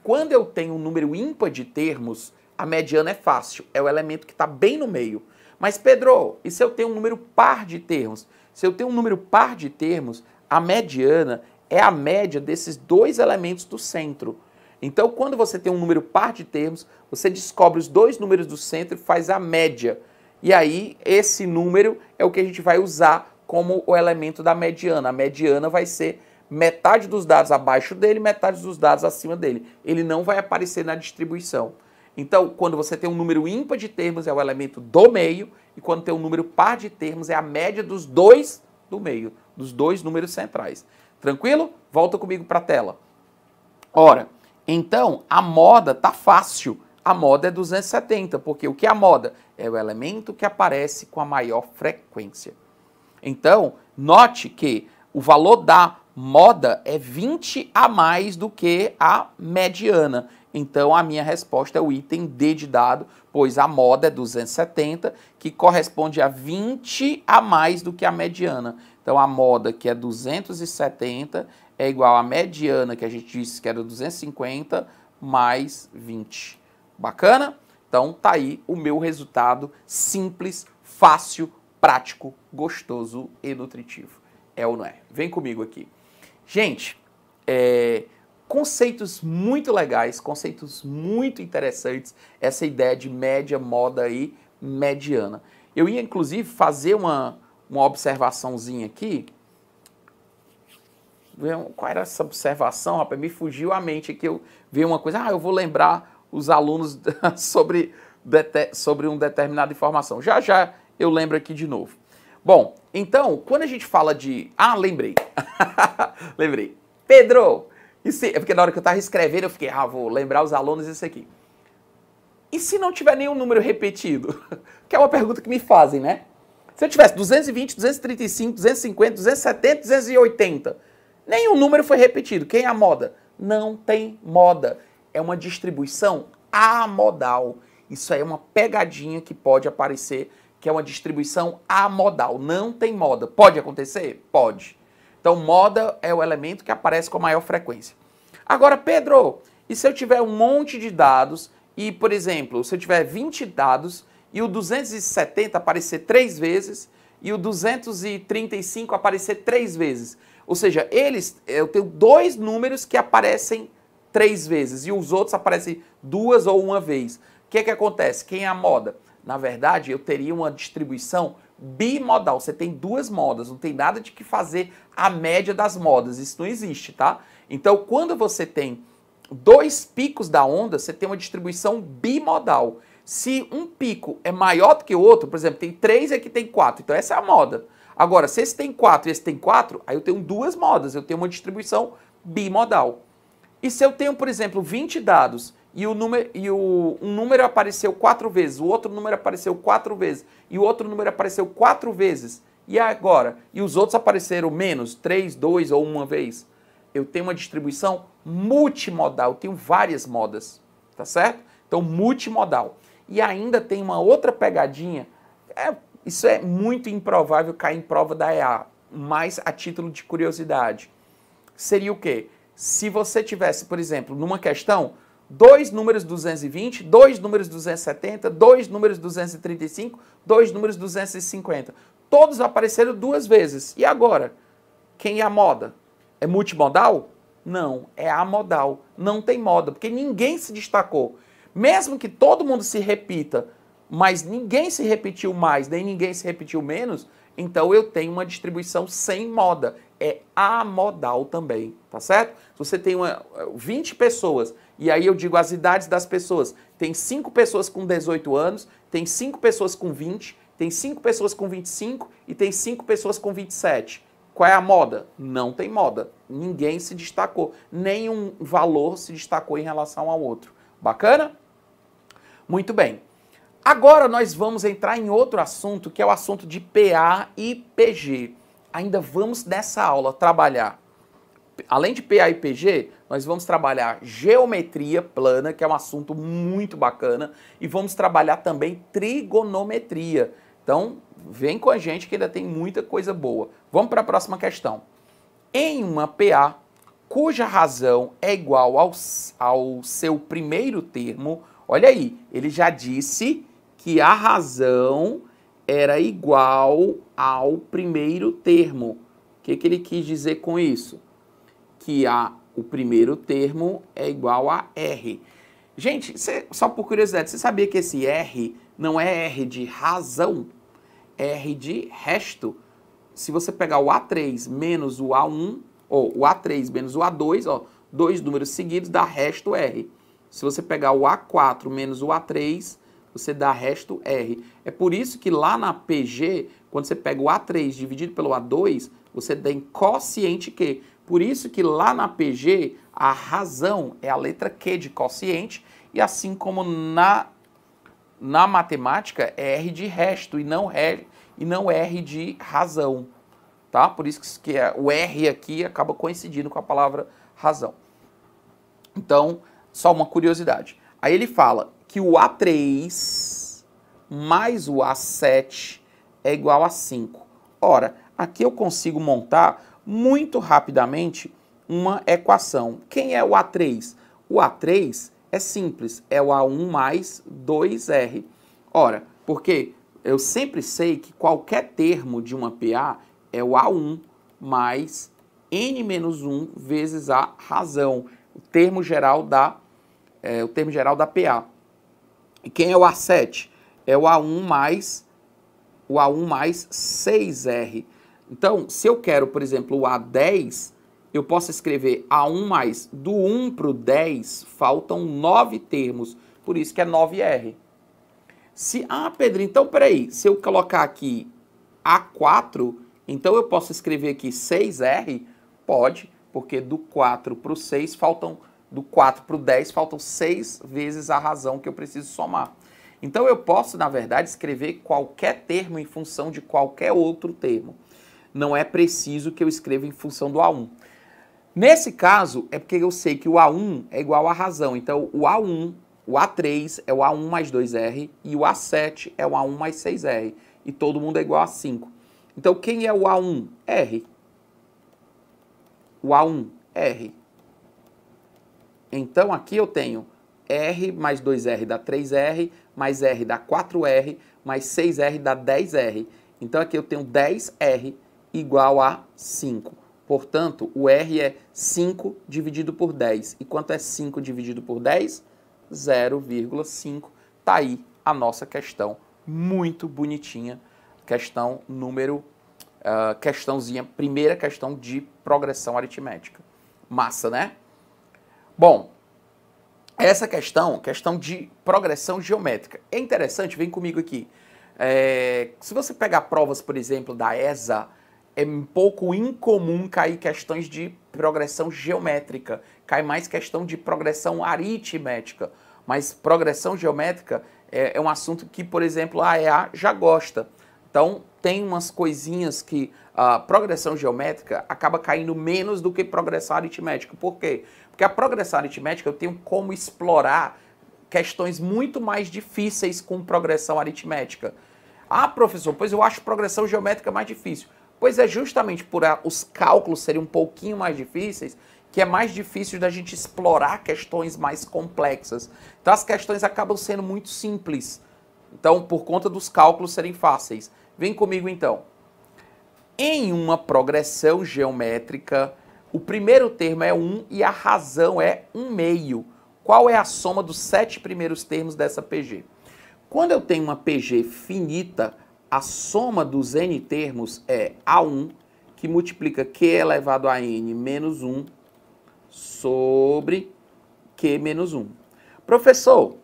quando eu tenho um número ímpar de termos, a mediana é fácil, é o elemento que está bem no meio. Mas, Pedro, e se eu tenho um número par de termos? Se eu tenho um número par de termos, a mediana é a média desses dois elementos do centro. Então, quando você tem um número par de termos, você descobre os dois números do centro e faz a média. E aí, esse número é o que a gente vai usar como o elemento da mediana. A mediana vai ser metade dos dados abaixo dele, metade dos dados acima dele. Ele não vai aparecer na distribuição. Então, quando você tem um número ímpar de termos, é o elemento do meio, e quando tem um número par de termos, é a média dos dois do meio, dos dois números centrais. Tranquilo? Volta comigo para a tela. Ora, então, a moda tá fácil. A moda é 270, porque o que é a moda? É o elemento que aparece com a maior frequência. Então, note que o valor da moda é 20 a mais do que a mediana. Então, a minha resposta é o item D de dado, pois a moda é 270, que corresponde a 20 a mais do que a mediana. Então, a moda, que é 270, é igual à mediana, que a gente disse que era 250, mais 20. Bacana? Então, tá aí o meu resultado simples, fácil, prático, gostoso e nutritivo. É ou não é? Vem comigo aqui. Gente, conceitos muito legais, conceitos muito interessantes, essa ideia de média, moda e mediana. Eu ia, inclusive, fazer uma observaçãozinha aqui. Qual era essa observação, rapaz? Me fugiu a mente aqui. Eu vi uma coisa, eu vou lembrar os alunos sobre uma determinada informação. Já já eu lembro aqui de novo. Bom, então, quando a gente fala de... lembrei. Lembrei. Pedro, é porque na hora que eu estava escrevendo, eu fiquei, vou lembrar os alunos isso aqui. E se não tiver nenhum número repetido? Que é uma pergunta que me fazem, né? Se eu tivesse 220, 235, 250, 270, 280, nenhum número foi repetido. Quem é a moda? Não tem moda. É uma distribuição amodal. Isso aí é uma pegadinha que pode aparecer, que é uma distribuição amodal. Não tem moda. Pode acontecer? Pode. Então, moda é o elemento que aparece com maior frequência. Agora, Pedro, e se eu tiver um monte de dados e, por exemplo, se eu tiver 20 dados e o 270 aparecer 3 vezes e o 235 aparecer 3 vezes? Ou seja, eu tenho 2 números que aparecem 3 vezes e os outros aparecem 2 ou 1 vez. O que acontece? Quem é a moda? Na verdade, eu teria uma distribuição bimodal. Você tem 2 modas, não tem nada de que fazer a média das modas. Isso não existe, tá? Então, quando você tem 2 picos da onda, você tem uma distribuição bimodal. Se um pico é maior do que o outro, por exemplo, tem 3 e aqui tem 4, então essa é a moda. Agora, se esse tem 4 e esse tem 4, aí eu tenho duas modas, eu tenho uma distribuição bimodal. E se eu tenho, por exemplo, 20 dados e um número apareceu 4 vezes, o outro número apareceu 4 vezes e o outro número apareceu 4 vezes, e agora? E os outros apareceram menos, 3, 2 ou uma vez? Eu tenho uma distribuição multimodal, eu tenho várias modas, tá certo? Então, multimodal. E ainda tem uma outra pegadinha, isso é muito improvável cair em prova da EA, mas a título de curiosidade. Seria o quê? Se você tivesse, por exemplo, numa questão, 2 números 220, 2 números 270, 2 números 235, 2 números 250. Todos apareceram 2 vezes. E agora? Quem é a moda? É multimodal? Não, é amodal. Não tem moda, porque ninguém se destacou. Mesmo que todo mundo se repita, mas ninguém se repetiu mais, nem ninguém se repetiu menos, então eu tenho uma distribuição sem moda. É amodal também, tá certo? Se você tem 20 pessoas, e aí eu digo as idades das pessoas, tem 5 pessoas com 18 anos, tem 5 pessoas com 20, tem 5 pessoas com 25 e tem 5 pessoas com 27. Qual é a moda? Não tem moda. Ninguém se destacou. Nenhum valor se destacou em relação ao outro. Bacana? Muito bem. Agora nós vamos entrar em outro assunto, que é o assunto de PA e PG. Ainda vamos nessa aula trabalhar, além de PA e PG, nós vamos trabalhar geometria plana, que é um assunto muito bacana, e vamos trabalhar também trigonometria. Então, vem com a gente que ainda tem muita coisa boa. Vamos para a próxima questão. Em uma PA, cuja razão é igual ao seu primeiro termo, olha aí, ele já disse que a razão era igual ao primeiro termo. O que ele quis dizer com isso? Que o primeiro termo é igual a R. Gente, só por curiosidade, você sabia que esse R não é R de razão? É R de resto. Se você pegar o A3 menos o A1, ou o A3 menos o A2, ó, dois números seguidos dá resto R. Se você pegar o A4 menos o A3, você dá resto R. É por isso que lá na PG, quando você pega o A3 dividido pelo A2, você tem quociente Q. Por isso que lá na PG, a razão é a letra Q de quociente, e assim como na matemática, é R de resto e não R de razão. Tá? Por isso que o R aqui acaba coincidindo com a palavra razão. Então, só uma curiosidade. Aí ele fala que o A3 mais o A7 é igual a 5. Ora, aqui eu consigo montar muito rapidamente uma equação. Quem é o A3? O A3 é simples, é o A1 mais 2R. Ora, porque eu sempre sei que qualquer termo de uma PA é o A1 mais N-1 vezes a razão, o termo geral da PA. E quem é o A7? É o A1 mais 6R. Então, se eu quero, por exemplo, o A10, eu posso escrever A1 mais, do 1 para o 10, faltam 9 termos, por isso que é 9R. Pedro, então peraí, se eu colocar aqui A4, então eu posso escrever aqui 6R? Pode, porque do 4 para o 6 do 4 para o 10 faltam 6 vezes a razão que eu preciso somar. Então eu posso, na verdade, escrever qualquer termo em função de qualquer outro termo. Não é preciso que eu escreva em função do A1. Nesse caso, é porque eu sei que o A1 é igual à razão. Então o A3 é o A1 mais 2R e o A7 é o A1 mais 6R. E todo mundo é igual a 5. Então quem é o A1? R. O A1, R. Então aqui eu tenho R mais 2R dá 3R, mais R dá 4R, mais 6R dá 10R. Então aqui eu tenho 10R igual a 5. Portanto, o R é 5 dividido por 10. E quanto é 5 dividido por 10? 0,5. Tá aí a nossa questão. Muito bonitinha. Questão número... primeira questão de progressão aritmética. Massa, né? Bom, essa questão de progressão geométrica. É interessante, vem comigo aqui. Se você pegar provas, por exemplo, da ESA, é um pouco incomum cair questões de progressão geométrica. Cai mais questão de progressão aritmética. Mas progressão geométrica é um assunto que, por exemplo, a EA já gosta. Então, tem umas coisinhas que a progressão geométrica acaba caindo menos do que progressão aritmética. Por quê? Porque a progressão aritmética eu tenho como explorar questões muito mais difíceis com progressão aritmética. Ah, professor, pois eu acho progressão geométrica mais difícil. Pois é justamente por os cálculos serem um pouquinho mais difíceis que é mais difícil da gente explorar questões mais complexas. Então as questões acabam sendo muito simples. Então, por conta dos cálculos serem fáceis. Vem comigo então. Em uma progressão geométrica, o primeiro termo é 1 e a razão é 1/2. Qual é a soma dos 7 primeiros termos dessa PG? Quando eu tenho uma PG finita, a soma dos n termos é A1, que multiplica Q elevado a n menos 1 sobre Q menos 1. Professor,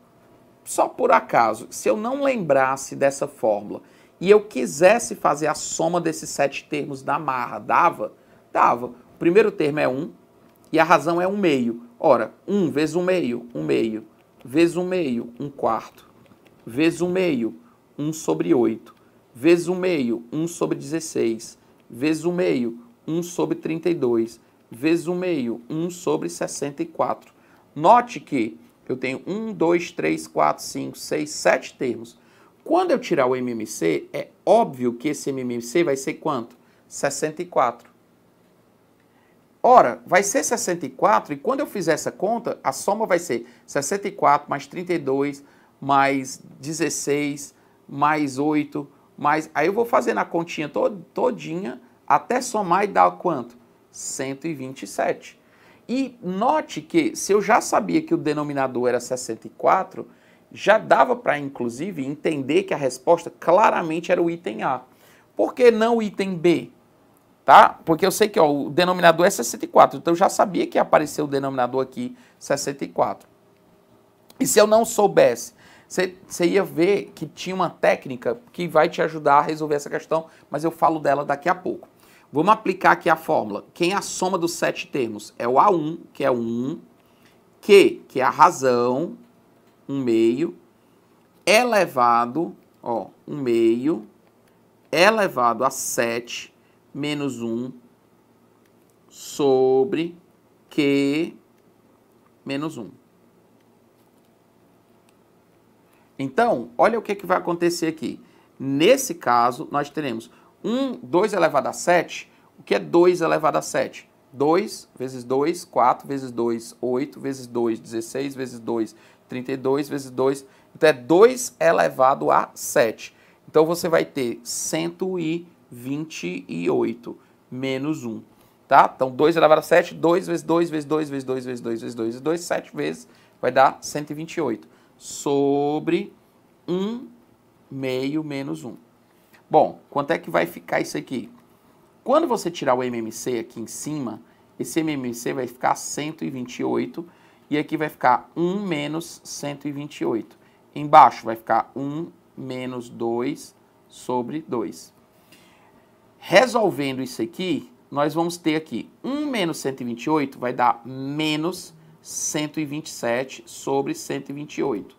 só por acaso, se eu não lembrasse dessa fórmula e eu quisesse fazer a soma desses 7 termos da marra, dava? Dava. O primeiro termo é 1 e a razão é 1/2. Ora, 1 vezes 1/2, 1/2, vezes 1/2, 1/4, vezes 1/2, 1 sobre 8, vezes 1/2, 1 sobre 16, vezes 1/2, 1 sobre 32, vezes 1/2, 1 sobre 64. Note que eu tenho 1, 2, 3, 4, 5, 6, 7 termos. Quando eu tirar o MMC, é óbvio que esse MMC vai ser quanto? 64. Ora, vai ser 64 e quando eu fizer essa conta, a soma vai ser 64 mais 32 mais 16 mais 8 mais... Aí eu vou fazendo a continha todinha até somar e dar quanto? 127. E note que se eu já sabia que o denominador era 64, já dava para, inclusive, entender que a resposta claramente era o item A. Por que não o item B? Tá? Porque eu sei que o denominador é 64, então eu já sabia que ia aparecer o denominador aqui 64. E se eu não soubesse, você ia ver que tinha uma técnica que vai te ajudar a resolver essa questão, mas eu falo dela daqui a pouco. Vamos aplicar aqui a fórmula. Quem é a soma dos 7 termos? É o A1, que é 1, Q, que é a razão, 1/2, elevado, 1/2, elevado a 7, menos 1, sobre Q, menos 1. Então, olha o que vai acontecer aqui. Nesse caso, nós teremos 2 elevado a 7. O que é 2 elevado a 7? 2 vezes 2, 4 vezes 2, 8 vezes 2, 16 vezes 2, 32 vezes 2. Então, é 2 elevado a 7. Então, você vai ter 128 menos 1. Tá? Então, 2 elevado a 7, 2 vezes 2 vezes 2 vezes 2 vezes 2 vezes 2 vezes 2, 7 vezes, vai dar 128. Sobre 1/2 menos 1. Bom, quanto é que vai ficar isso aqui? Quando você tirar o MMC aqui em cima, esse MMC vai ficar 128 e aqui vai ficar 1 menos 128. Embaixo vai ficar 1 menos 2 sobre 2. Resolvendo isso aqui, nós vamos ter aqui 1 menos 128 vai dar menos 127 sobre 128.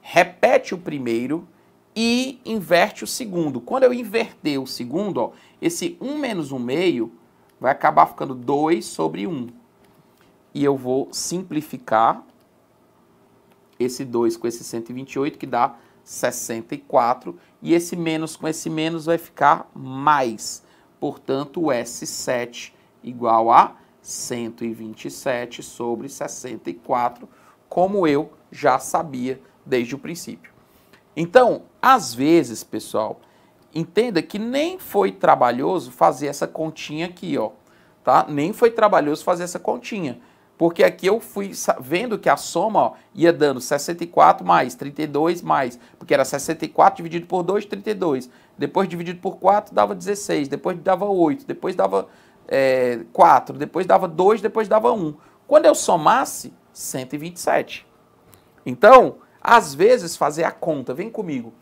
Repete o primeiro e inverte o segundo. Quando eu inverter o segundo, esse 1 menos 1/2 vai acabar ficando 2 sobre 1. E eu vou simplificar esse 2 com esse 128, que dá 64. E esse menos com esse menos vai ficar mais. Portanto, o S7 igual a 127 sobre 64, como eu já sabia desde o princípio. Então, às vezes, pessoal, entenda que nem foi trabalhoso fazer essa continha aqui, tá? Nem foi trabalhoso fazer essa continha, porque aqui eu fui vendo que a soma, ia dando 64 mais 32 mais, porque era 64 dividido por 2, 32. Depois dividido por 4 dava 16, depois dava 8, depois dava 4, depois dava 2, depois dava 1. Quando eu somasse, 127. Então, às vezes, fazer a conta, vem comigo.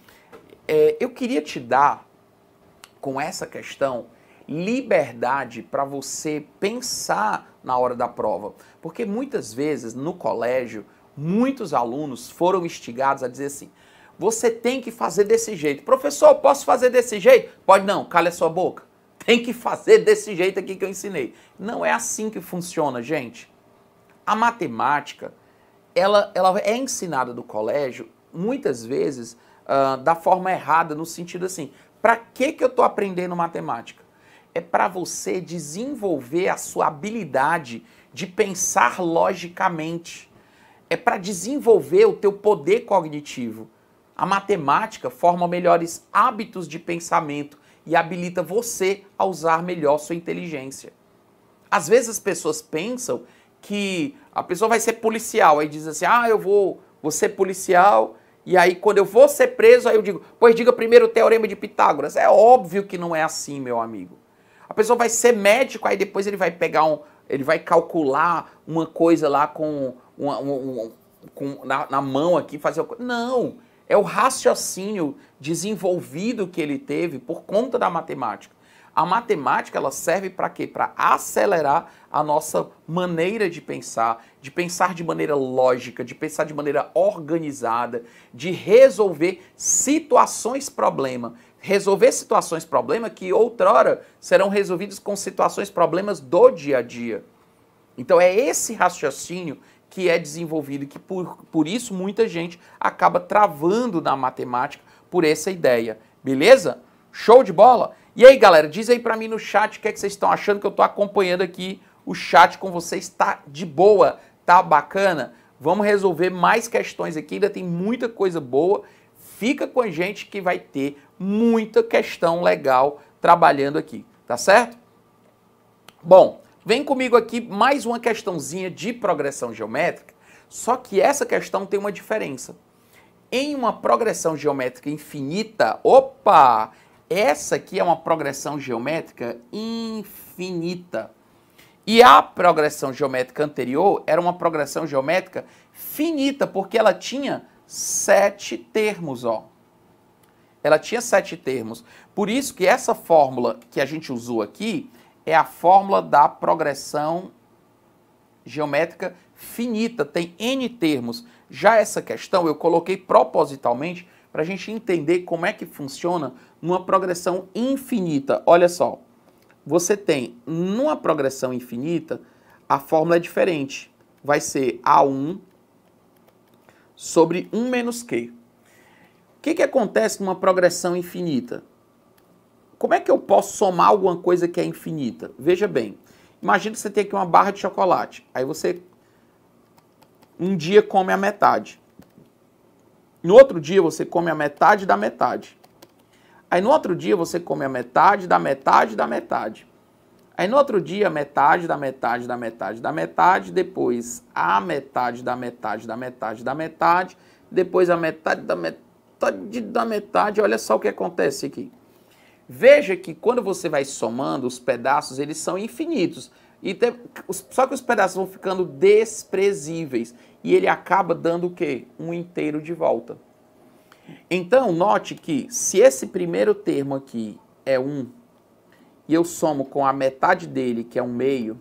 Eu queria te dar, com essa questão, liberdade para você pensar na hora da prova. Porque muitas vezes, no colégio, muitos alunos foram instigados a dizer assim, você tem que fazer desse jeito. Professor, posso fazer desse jeito? Pode não, cala a sua boca. Tem que fazer desse jeito aqui que eu ensinei. Não é assim que funciona, gente. A matemática, ela é ensinada no colégio, muitas vezes, da forma errada, no sentido assim, para que eu estou aprendendo matemática? É para você desenvolver a sua habilidade de pensar logicamente. É para desenvolver o teu poder cognitivo. A matemática forma melhores hábitos de pensamento e habilita você a usar melhor sua inteligência. Às vezes as pessoas pensam que a pessoa vai ser policial, aí diz assim, eu vou ser policial, e aí quando eu vou ser preso, aí eu digo, pois diga primeiro o teorema de Pitágoras. É óbvio que não é assim, meu amigo. A pessoa vai ser médico, aí depois ele vai pegar ele vai calcular uma coisa lá na mão aqui, fazer uma coisa. Não, é o raciocínio desenvolvido que ele teve por conta da matemática. A matemática, ela serve para quê? Para acelerar a nossa maneira de pensar de maneira lógica, de pensar de maneira organizada, de resolver situações-problema. Resolver situações-problema que outrora serão resolvidos com situações-problemas do dia a dia. Então é esse raciocínio que é desenvolvido e que por isso muita gente acaba travando na matemática por essa ideia. Beleza? Show de bola? E aí, galera, diz aí pra mim no chat o que é que vocês estão achando, que eu tô acompanhando aqui o chat com vocês. Tá de boa? Tá bacana? Vamos resolver mais questões aqui, ainda tem muita coisa boa. Fica com a gente que vai ter muita questão legal trabalhando aqui, tá certo? Bom, vem comigo aqui mais uma questãozinha de progressão geométrica, só que essa questão tem uma diferença. Em uma progressão geométrica infinita, essa aqui é uma progressão geométrica infinita. E a progressão geométrica anterior era uma progressão geométrica finita, porque ela tinha 7 termos, Ela tinha 7 termos. Por isso que essa fórmula que a gente usou aqui é a fórmula da progressão geométrica finita, tem N termos. Já essa questão eu coloquei propositalmente para a gente entender como é que funciona numa progressão infinita. Olha só, você tem numa progressão infinita, a fórmula é diferente. Vai ser A1 sobre 1 menos Q. O que acontece numa progressão infinita? Como é que eu posso somar alguma coisa que é infinita? Veja bem, imagina que você tem aqui uma barra de chocolate. Aí você um dia come a metade. No outro dia você come a metade da metade. Aí no outro dia você come a metade da metade da metade. Aí no outro dia a metade da metade da metade da metade, depois a metade da metade da metade da metade, depois a metade da metade da metade. Olha só o que acontece aqui. Veja que quando você vai somando os pedaços, eles são infinitos. Só que os pedaços vão ficando desprezíveis. E ele acaba dando o quê? Um inteiro de volta. Então, note que se esse primeiro termo aqui é 1, e eu somo com a metade dele, que é 1/2,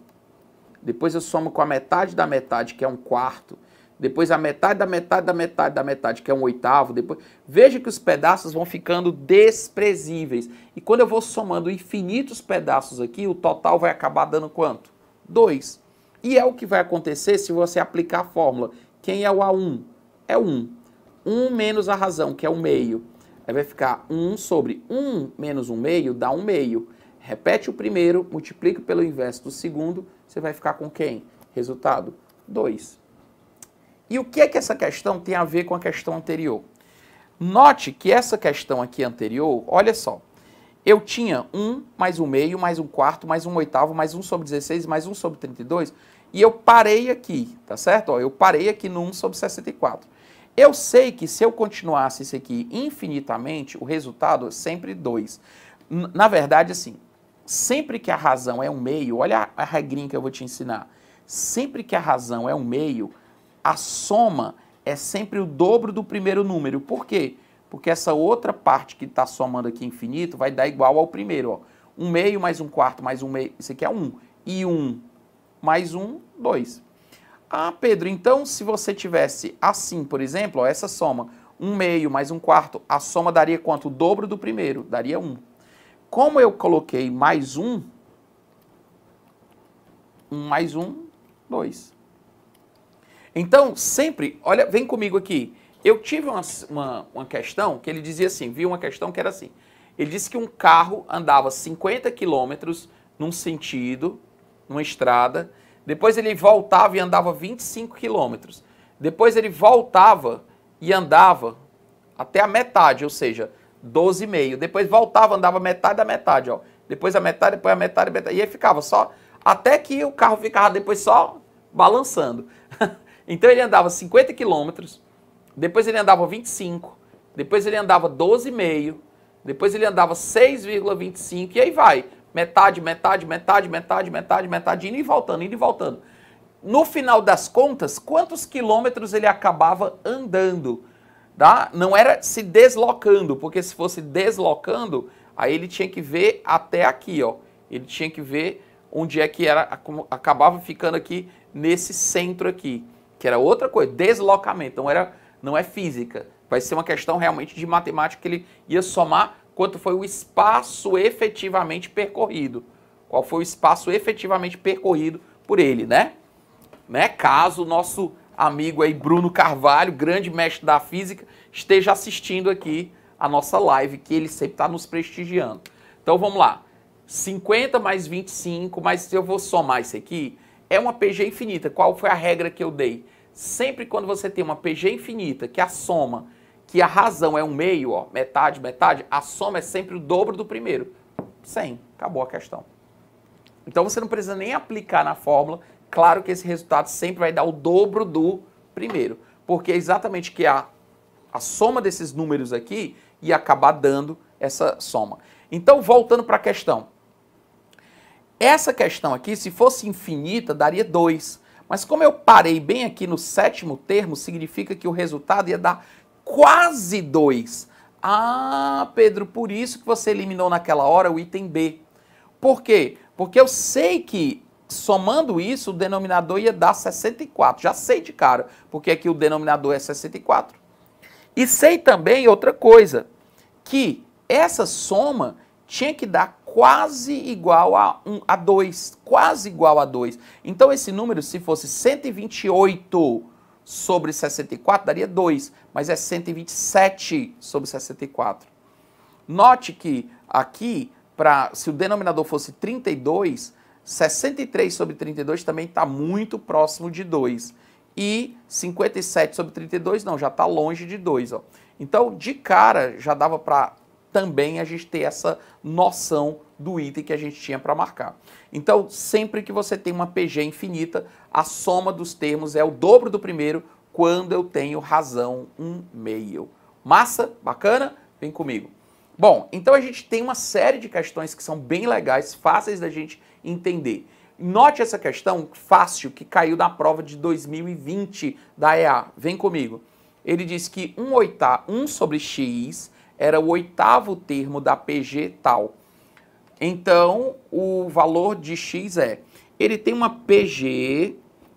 depois eu somo com a metade da metade, que é 1/4, depois a metade da metade da metade da metade, que é 1/8, depois... Veja que os pedaços vão ficando desprezíveis. E quando eu vou somando infinitos pedaços aqui, o total vai acabar dando quanto? 2. E é o que vai acontecer se você aplicar a fórmula. Quem é o A1? É 1. 1 menos a razão, que é 1/2. Aí vai ficar 1 sobre 1 menos 1/2 dá 1/2. Repete o primeiro, multiplica pelo inverso do segundo, você vai ficar com quem? Resultado, 2. E o que é que essa questão tem a ver com a questão anterior? Note que essa questão aqui anterior, olha só, eu tinha 1 mais 1/2, mais 1/4, mais 1/8, mais 1 sobre 16, mais 1 sobre 32, e eu parei aqui, tá certo? Eu parei aqui no 1 sobre 64. Eu sei que se eu continuasse isso aqui infinitamente, o resultado é sempre 2. Na verdade, assim, sempre que a razão é 1/2, olha a regrinha que eu vou te ensinar. Sempre que a razão é 1/2, a soma é sempre o dobro do primeiro número. Por quê? Porque essa outra parte que está somando aqui infinito vai dar igual ao primeiro. Ó. 1 meio mais 1 quarto mais 1 meio, isso aqui é 1. E 1 mais 1, 2. Ah, Pedro, então se você tivesse assim, por exemplo, ó, essa soma, 1 meio mais 1 quarto, a soma daria quanto? O dobro do primeiro, daria 1. Como eu coloquei mais 1, 1 mais 1, 2. Então, sempre, olha, vem comigo aqui. Eu tive uma questão que ele dizia assim, vi uma questão que era assim. Ele disse que um carro andava 50 quilômetros num sentido, numa estrada, depois ele voltava e andava 25 quilômetros. Depois ele voltava e andava até a metade, ou seja, 12,5. Depois voltava, andava metade da metade, ó. Depois a metade, depois a metade, e aí ficava só, até que o carro ficava depois só balançando. Então ele andava 50 quilômetros, depois ele andava 25, depois ele andava 12,5, depois ele andava 6,25 e aí vai. Metade, metade, metade, metade, metade, metade, indo e voltando, indo e voltando. No final das contas, quantos quilômetros ele acabava andando? Tá? Não era se deslocando, porque se fosse deslocando, aí ele tinha que ver até aqui, ó. Ele tinha que ver onde é que era, acabava ficando aqui nesse centro aqui, que era outra coisa, deslocamento, não é física. Vai ser uma questão realmente de matemática que ele ia somar quanto foi o espaço efetivamente percorrido. Qual foi o espaço efetivamente percorrido por ele, né? Caso o nosso amigo aí, Bruno Carvalho, grande mestre da física, esteja assistindo aqui a nossa live, que ele sempre está nos prestigiando. Então vamos lá. 50 mais 25, mas se eu vou somar isso aqui, é uma PG infinita. Qual foi a regra que eu dei? Sempre quando você tem uma PG infinita, que a soma, que a razão é 1 meio, ó, metade, metade, a soma é sempre o dobro do primeiro. 100. Acabou a questão. Então você não precisa nem aplicar na fórmula. Claro que esse resultado sempre vai dar o dobro do primeiro. Porque é exatamente que a soma desses números aqui ia acabar dando essa soma. Então, voltando para a questão. Essa questão aqui, se fosse infinita, daria 2. Mas como eu parei bem aqui no sétimo termo, significa que o resultado ia dar quase 2. Ah, Pedro, por isso que você eliminou naquela hora o item B. Por quê? Porque eu sei que, somando isso, o denominador ia dar 64. Já sei de cara, porque aqui o denominador é 64. E sei também outra coisa, que essa soma tinha que dar quase igual a 2. Quase igual a 2. Então esse número, se fosse 128 sobre 64, daria 2. Mas é 127 sobre 64. Note que aqui, se o denominador fosse 32, 63 sobre 32 também está muito próximo de 2. E 57 sobre 32 não, já está longe de 2. Ó. Então, de cara, já dava para também a gente ter essa noção do item que a gente tinha para marcar. Então, sempre que você tem uma PG infinita, a soma dos termos é o dobro do primeiro quando eu tenho razão 1 meio. Massa? Bacana? Vem comigo. Bom, então a gente tem uma série de questões que são bem legais, fáceis da gente entender. Note essa questão fácil que caiu na prova de 2020 da EA. Vem comigo. Ele diz que 1 sobre x era o oitavo termo da PG tal. Então, o valor de x ele tem uma PG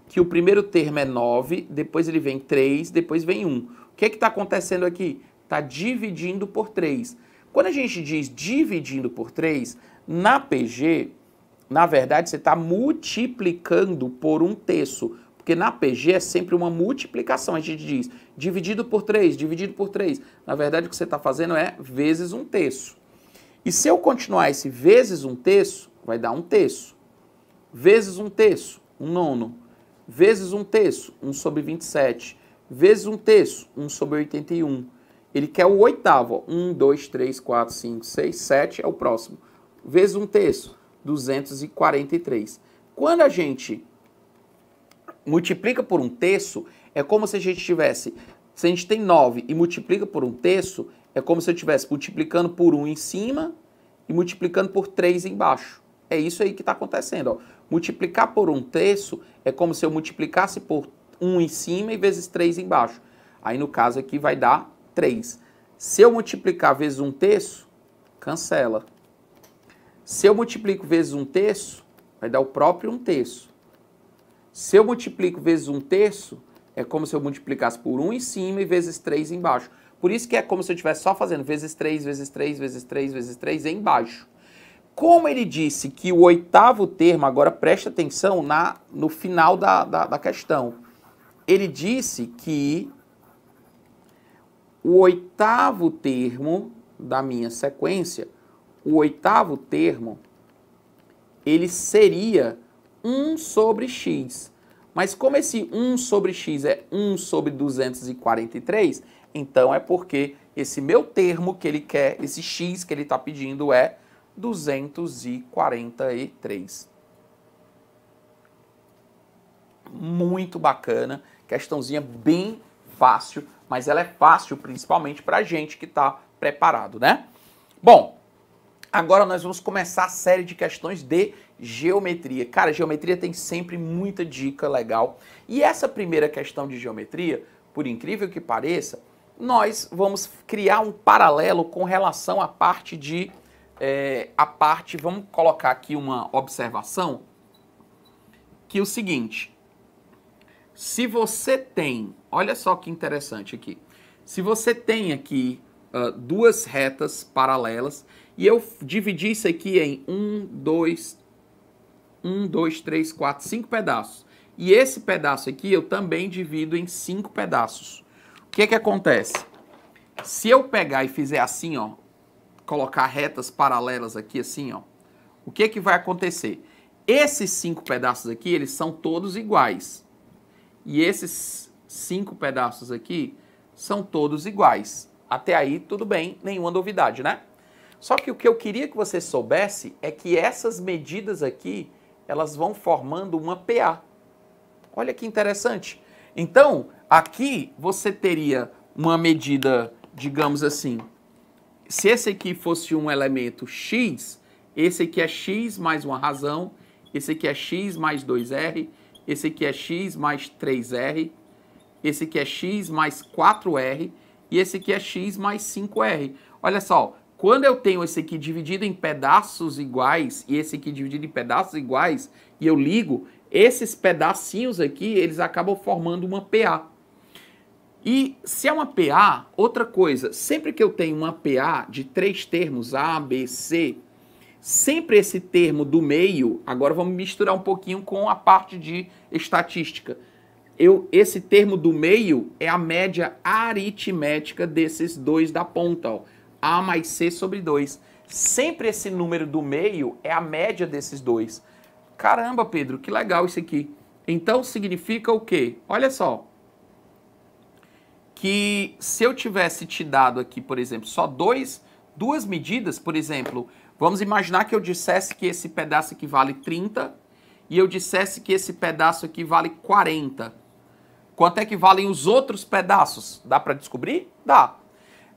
que o primeiro termo é 9, depois ele vem 3, depois vem 1. O que está acontecendo aqui? Está dividindo por 3. Quando a gente diz dividindo por 3, na PG, na verdade, você está multiplicando por 1/3. Porque na PG é sempre uma multiplicação. A gente diz dividido por 3, dividido por 3. Na verdade, o que você está fazendo é vezes 1/3. E se eu continuar esse vezes 1/3, vai dar 1/3. Vezes 1/3, 1/9. Vezes 1/3, 1 sobre 27. Vezes 1/3, 1 sobre 81. Ele quer o oitavo. 1, 2, 3, 4, 5, 6, 7 é o próximo. Vezes 1/3, 243. Quando a gente multiplica por 1/3, é como se a gente tivesse... Se a gente tem 9 e multiplica por 1/3, é como se eu estivesse multiplicando por 1 em cima e multiplicando por 3 embaixo. É isso aí que está acontecendo. Ó. Multiplicar por 1/3 é como se eu multiplicasse por 1 em cima e vezes 3 embaixo. Aí, no caso aqui, vai dar 3. Se eu multiplicar vezes 1/3, cancela. Se eu multiplico vezes 1/3, vai dar o próprio 1/3. Se eu multiplico vezes 1/3, é como se eu multiplicasse por 1 em cima e vezes 3 embaixo. Por isso que é como se eu estivesse só fazendo vezes 3, vezes 3, vezes 3, vezes 3 embaixo. Como ele disse que o 8º termo, agora presta atenção no final da questão. Ele disse que o 8º termo da minha sequência, o 8º termo, ele seria 1 sobre x. Mas como esse 1 sobre x é 1 sobre 243, então é porque esse meu termo que ele quer, esse x que ele está pedindo é 243. Muito bacana, questãozinha bem fácil, mas ela é fácil principalmente para a gente que está preparado, né? Bom, agora nós vamos começar a série de questões de geometria. Cara, geometria tem sempre muita dica legal. E essa primeira questão de geometria, por incrível que pareça, nós vamos criar um paralelo com relação à parte de... vamos colocar aqui uma observação, que é o seguinte, se você tem, olha só que interessante aqui, se você tem aqui duas retas paralelas, e eu dividi isso aqui em 1, 2, 3, 4, 5 pedaços, e esse pedaço aqui eu também divido em 5 pedaços. O que que acontece? Se eu pegar e fizer assim, ó, colocar retas paralelas aqui assim, ó, o que que vai acontecer? Esses 5 pedaços aqui, eles são todos iguais. E esses 5 pedaços aqui são todos iguais. Até aí, tudo bem, nenhuma novidade, né? Só que o que eu queria que você soubesse é que essas medidas aqui, elas vão formando uma PA. Olha que interessante. Então, aqui você teria uma medida, digamos assim, se esse aqui fosse um elemento x, esse aqui é x mais uma razão, esse aqui é x mais 2r, esse aqui é x mais 3r, esse aqui é x mais 4r e esse aqui é x mais 5r. Olha só, quando eu tenho esse aqui dividido em pedaços iguais e esse aqui dividido em pedaços iguais e eu ligo, esses pedacinhos aqui, eles acabam formando uma PA. E se é uma PA, outra coisa, sempre que eu tenho uma PA de 3 termos, A, B, C, sempre esse termo do meio, agora vamos misturar um pouquinho com a parte de estatística. Esse termo do meio é a média aritmética desses dois da ponta, ó, A mais C sobre 2. Sempre esse número do meio é a média desses dois. Caramba, Pedro, que legal isso aqui. Então significa o quê? Olha só. Que se eu tivesse te dado aqui, por exemplo, só duas medidas, por exemplo, vamos imaginar que eu dissesse que esse pedaço aqui vale 30 e eu dissesse que esse pedaço aqui vale 40. Quanto é que valem os outros pedaços? Dá para descobrir? Dá.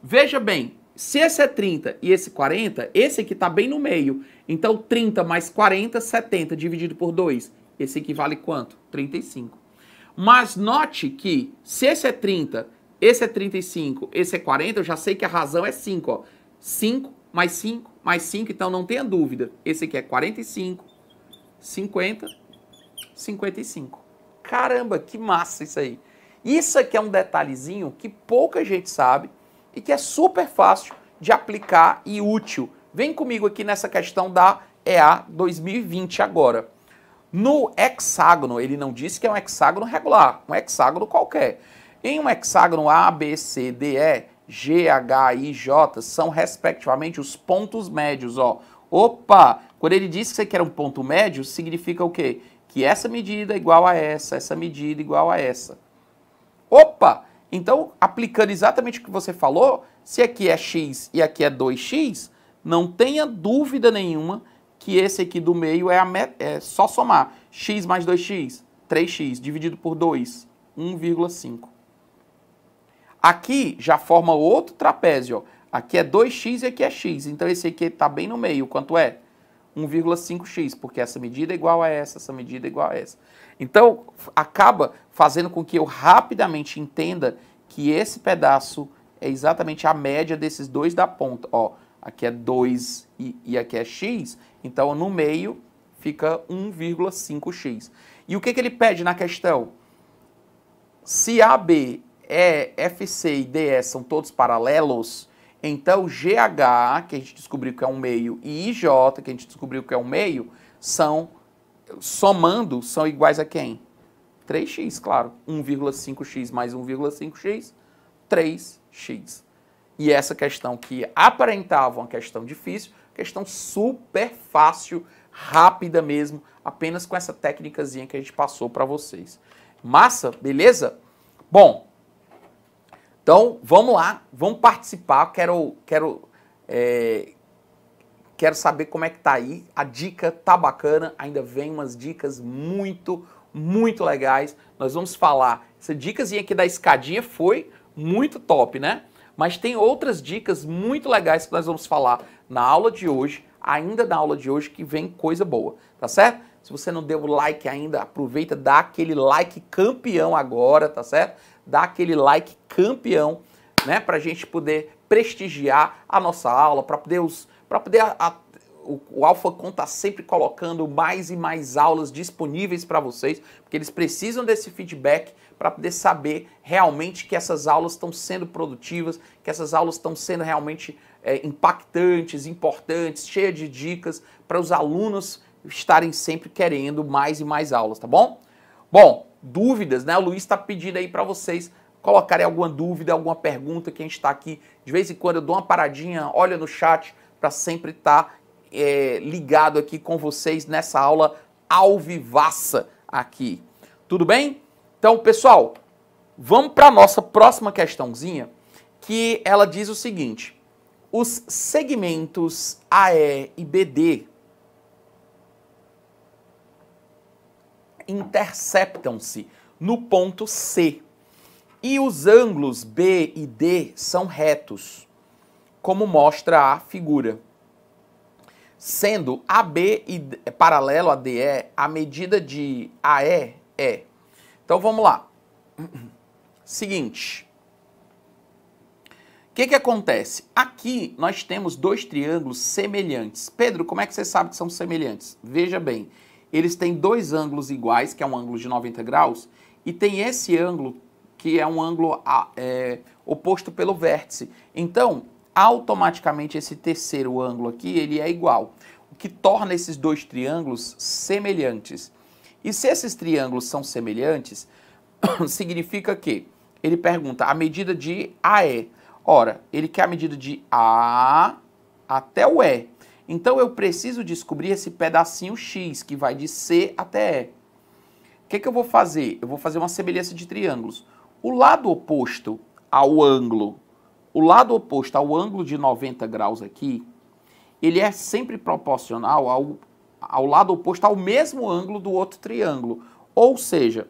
Veja bem, se esse é 30 e esse 40, esse aqui está bem no meio. Então 30 mais 40, 70 dividido por 2. Esse aqui vale quanto? 35. Mas note que se esse é 30... esse é 35, esse é 40, eu já sei que a razão é 5, ó. 5 mais 5 mais 5, então não tenha dúvida. Esse aqui é 45, 50, 55. Caramba, que massa isso aí. Isso aqui é um detalhezinho que pouca gente sabe e que é super fácil de aplicar e útil. Vem comigo aqui nessa questão da EA 2020 agora. No hexágono, ele não disse que é um hexágono regular, um hexágono qualquer. Em um hexágono A, B, C, D, E, G, H, I, J são respectivamente os pontos médios, ó. Opa! Quando ele disse que isso aqui era um ponto médio, significa o quê? Que essa medida é igual a essa medida é igual a essa. Opa! Então, aplicando exatamente o que você falou, se aqui é x e aqui é 2x, não tenha dúvida nenhuma que esse aqui do meio é só somar. X mais 2x, 3x, dividido por 2, 1,5. Aqui já forma outro trapézio, ó. Aqui é 2x e aqui é x. Então esse aqui está bem no meio. Quanto é? 1,5x, porque essa medida é igual a essa medida é igual a essa. Então, acaba fazendo com que eu rapidamente entenda que esse pedaço é exatamente a média desses dois da ponta. Ó, aqui é 2 e aqui é x, então no meio fica 1,5x. E o que ele pede na questão? Se AB, FC e DE são todos paralelos, então GH, que a gente descobriu que é um meio, e IJ, que a gente descobriu que é um meio, somando, são iguais a quem? 3x, claro. 1,5x mais 1,5x, 3x. E essa questão que aparentava uma questão difícil, questão super fácil, rápida mesmo, apenas com essa técnicazinha que a gente passou para vocês. Massa? Beleza? Bom, então vamos lá, vamos participar. Quero saber como é que tá aí. A dica tá bacana, ainda vem umas dicas muito legais. Nós vamos falar, essa dicasinha aqui da escadinha foi muito top, né? Mas tem outras dicas muito legais que nós vamos falar na aula de hoje, ainda na aula de hoje, que vem coisa boa, tá certo? Se você não deu o like ainda, aproveita, dá aquele like campeão agora, tá certo? Dá aquele like campeão, né? Pra gente poder prestigiar a nossa aula, para poder o AlphaCon tá sempre colocando mais e mais aulas disponíveis para vocês, porque eles precisam desse feedback para poder saber realmente que essas aulas estão sendo produtivas, que essas aulas estão sendo realmente impactantes, importantes, cheias de dicas, para os alunos estarem sempre querendo mais e mais aulas, tá bom? Bom, dúvidas, né? O Luiz está pedindo aí para vocês colocarem alguma dúvida, alguma pergunta, que a gente está aqui. De vez em quando eu dou uma paradinha, olha no chat, para sempre estar ligado aqui com vocês nessa aula alvivaça aqui. Tudo bem? Então, pessoal, vamos para a nossa próxima questãozinha, que ela diz o seguinte: os segmentos AE e BD interceptam-se no ponto C e os ângulos B e D são retos, como mostra a figura. Sendo AB paralelo a DE, a medida de AE é... Então vamos lá. Seguinte. O que acontece? Aqui nós temos dois triângulos semelhantes. Pedro, como é que você sabe que são semelhantes? Veja bem, eles têm dois ângulos iguais, que é um ângulo de 90 graus, e tem esse ângulo que é um ângulo oposto pelo vértice. Então, automaticamente esse terceiro ângulo aqui, ele é igual, o que torna esses dois triângulos semelhantes. E se esses triângulos são semelhantes, significa que ele pergunta a medida de AE. Ora, ele quer a medida de A até o E. Então eu preciso descobrir esse pedacinho X, que vai de C até E. O que eu vou fazer? Eu vou fazer uma semelhança de triângulos. O lado oposto ao ângulo de 90 graus aqui, ele é sempre proporcional ao lado oposto ao mesmo ângulo do outro triângulo. Ou seja,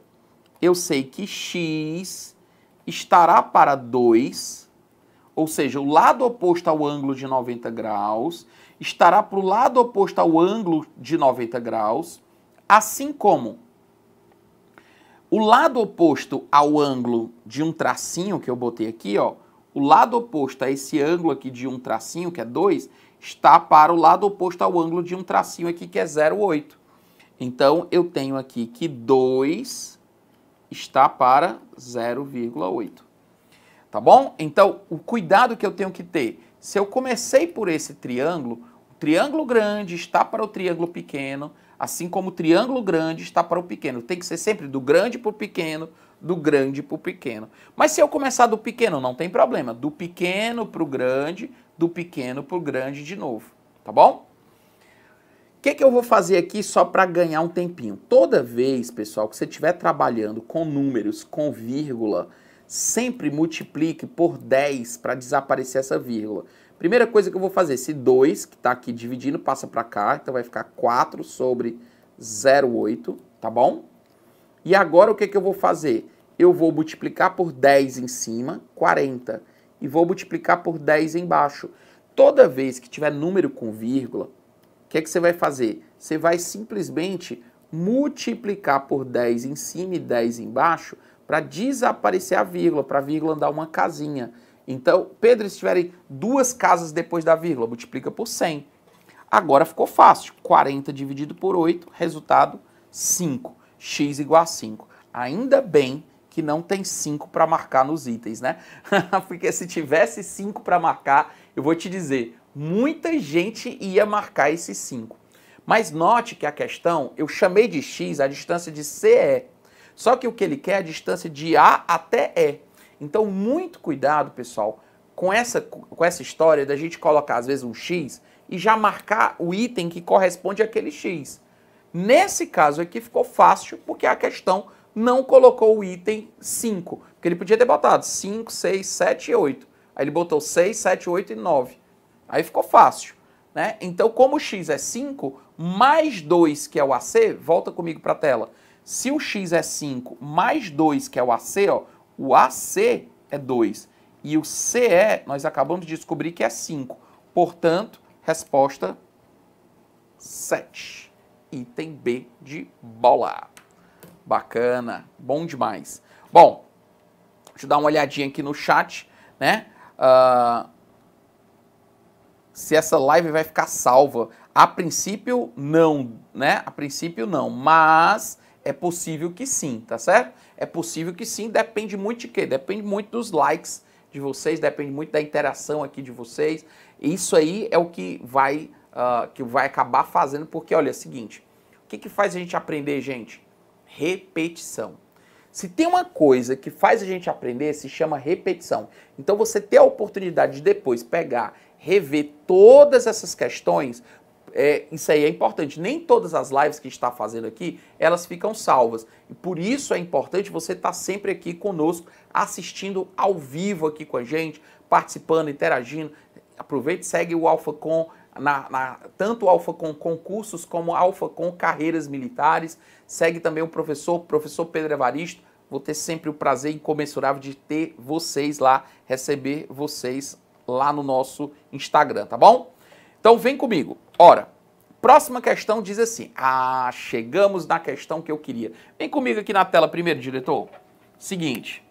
eu sei que X estará para 2, ou seja, o lado oposto ao ângulo de 90 graus estará para o lado oposto ao ângulo de 90 graus, assim como o lado oposto ao ângulo de um tracinho que eu botei aqui, ó, o lado oposto a esse ângulo aqui de um tracinho, que é 2, está para o lado oposto ao ângulo de um tracinho aqui, que é 0,8. Então, eu tenho aqui que 2 está para 0,8. Tá bom? Então, o cuidado que eu tenho que ter, se eu comecei por esse triângulo, o triângulo grande está para o triângulo pequeno, assim como o triângulo grande está para o pequeno. Tem que ser sempre do grande para o pequeno, do grande para o pequeno. Mas se eu começar do pequeno, não tem problema. Do pequeno para o grande, do pequeno para o grande de novo. Tá bom? O que eu vou fazer aqui só para ganhar um tempinho? Toda vez, pessoal, que você estiver trabalhando com números, com vírgula, sempre multiplique por 10 para desaparecer essa vírgula. Primeira coisa que eu vou fazer, esse 2 que está aqui dividindo passa para cá, então vai ficar 4 sobre 0,8, tá bom? E agora o que eu vou fazer? Eu vou multiplicar por 10 em cima, 40, e vou multiplicar por 10 embaixo. Toda vez que tiver número com vírgula, o que é que você vai fazer? Você vai simplesmente multiplicar por 10 em cima e 10 embaixo para desaparecer a vírgula, para a vírgula dar uma casinha. Então, Pedro, se tiverem 2 casas depois da vírgula, multiplica por 100. Agora ficou fácil. 40 dividido por 8, resultado 5. X igual a 5. Ainda bem que não tem 5 para marcar nos itens, né? Porque se tivesse 5 para marcar, eu vou te dizer, muita gente ia marcar esses 5. Mas note que a questão, eu chamei de x a distância de CE. Só que o que ele quer é a distância de A até E. Então, muito cuidado, pessoal, com essa história da gente colocar, às vezes, um x e já marcar o item que corresponde àquele x. Nesse caso aqui ficou fácil, porque a questão não colocou o item 5. Porque ele podia ter botado 5, 6, 7 e 8. Aí ele botou 6, 7, 8 e 9. Aí ficou fácil, né? Então, como o x é 5, mais 2, que é o AC, volta comigo para a tela. Se o x é 5, mais 2, que é o AC, ó, o AC é 2. E o CE, nós acabamos de descobrir que é 5. Portanto, resposta 7. Item B de bola. Bacana, bom demais. Bom, deixa eu dar uma olhadinha aqui no chat, né? Se essa live vai ficar salva. A princípio, não, né? A princípio, não. Mas é possível que sim, tá certo? É possível que sim. Depende muito de quê? Depende muito dos likes de vocês, depende muito da interação aqui de vocês. Isso aí é o que vai acabar fazendo, porque, olha, é o seguinte. O que faz a gente aprender, gente? Repetição. Se tem uma coisa que faz a gente aprender, se chama repetição. Então, você ter a oportunidade de depois pegar, rever todas essas questões, isso aí é importante. Nem todas as lives que a gente está fazendo aqui, elas ficam salvas. E por isso é importante você estar sempre aqui conosco, assistindo ao vivo aqui com a gente, participando, interagindo. Aproveite e segue o AlphaCom, tanto o AlphaCom Concursos como o AlphaCom Carreiras Militares. Segue também o professor Pedro Evaristo. Vou ter sempre o prazer incomensurável de ter vocês lá, receber vocês lá no nosso Instagram, tá bom? Então vem comigo. Ora, próxima questão diz assim. Chegamos na questão que eu queria. Vem comigo aqui na tela primeiro, diretor. Seguinte.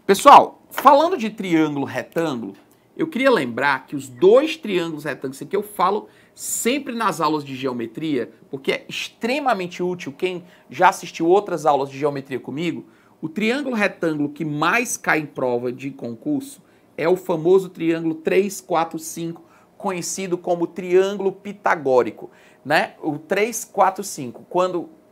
Pessoal, falando de triângulo retângulo, eu queria lembrar que os 2 triângulos retângulos, isso aqui eu falo sempre nas aulas de geometria, porque é extremamente útil. Quem já assistiu outras aulas de geometria comigo, o triângulo retângulo que mais cai em prova de concurso é o famoso triângulo 3, 4, 5, conhecido como triângulo pitagórico, né? O 3, 4, 5.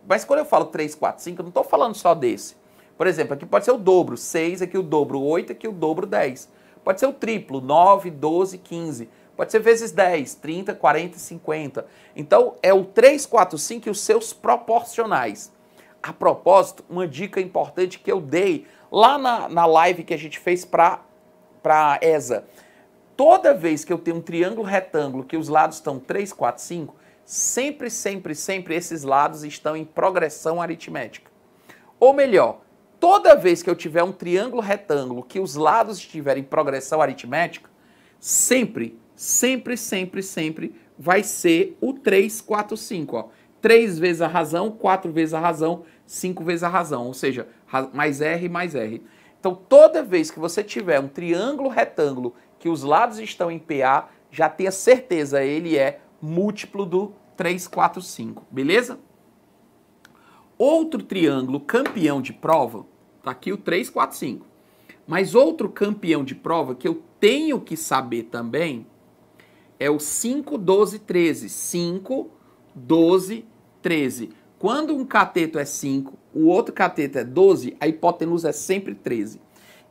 Mas quando eu falo 3, 4, 5, eu não estou falando só desse. Por exemplo, aqui pode ser o dobro, 6, aqui o dobro, 8, aqui o dobro, 10. Pode ser o triplo, 9, 12, 15. Pode ser vezes 10, 30, 40, 50. Então, é o 3, 4, 5 e os seus proporcionais. A propósito, uma dica importante que eu dei lá na live que a gente fez para a ESA. Toda vez que eu tenho um triângulo retângulo que os lados estão 3, 4, 5, sempre esses lados estão em progressão aritmética. Ou melhor, toda vez que eu tiver um triângulo retângulo que os lados estiverem em progressão aritmética, sempre vai ser o 3, 4, 5. Ó. 3 vezes a razão, 4 vezes a razão, 5 vezes a razão. Ou seja, mais R, mais R. Então, toda vez que você tiver um triângulo retângulo que os lados estão em PA, já tenha certeza, ele é múltiplo do 3, 4, 5. Beleza? Outro triângulo campeão de prova, tá aqui o 3, 4, 5. Mas outro campeão de prova que eu tenho que saber também é o 5, 12, 13. 5, 12, 13. Quando um cateto é 5, o outro cateto é 12, a hipotenusa é sempre 13.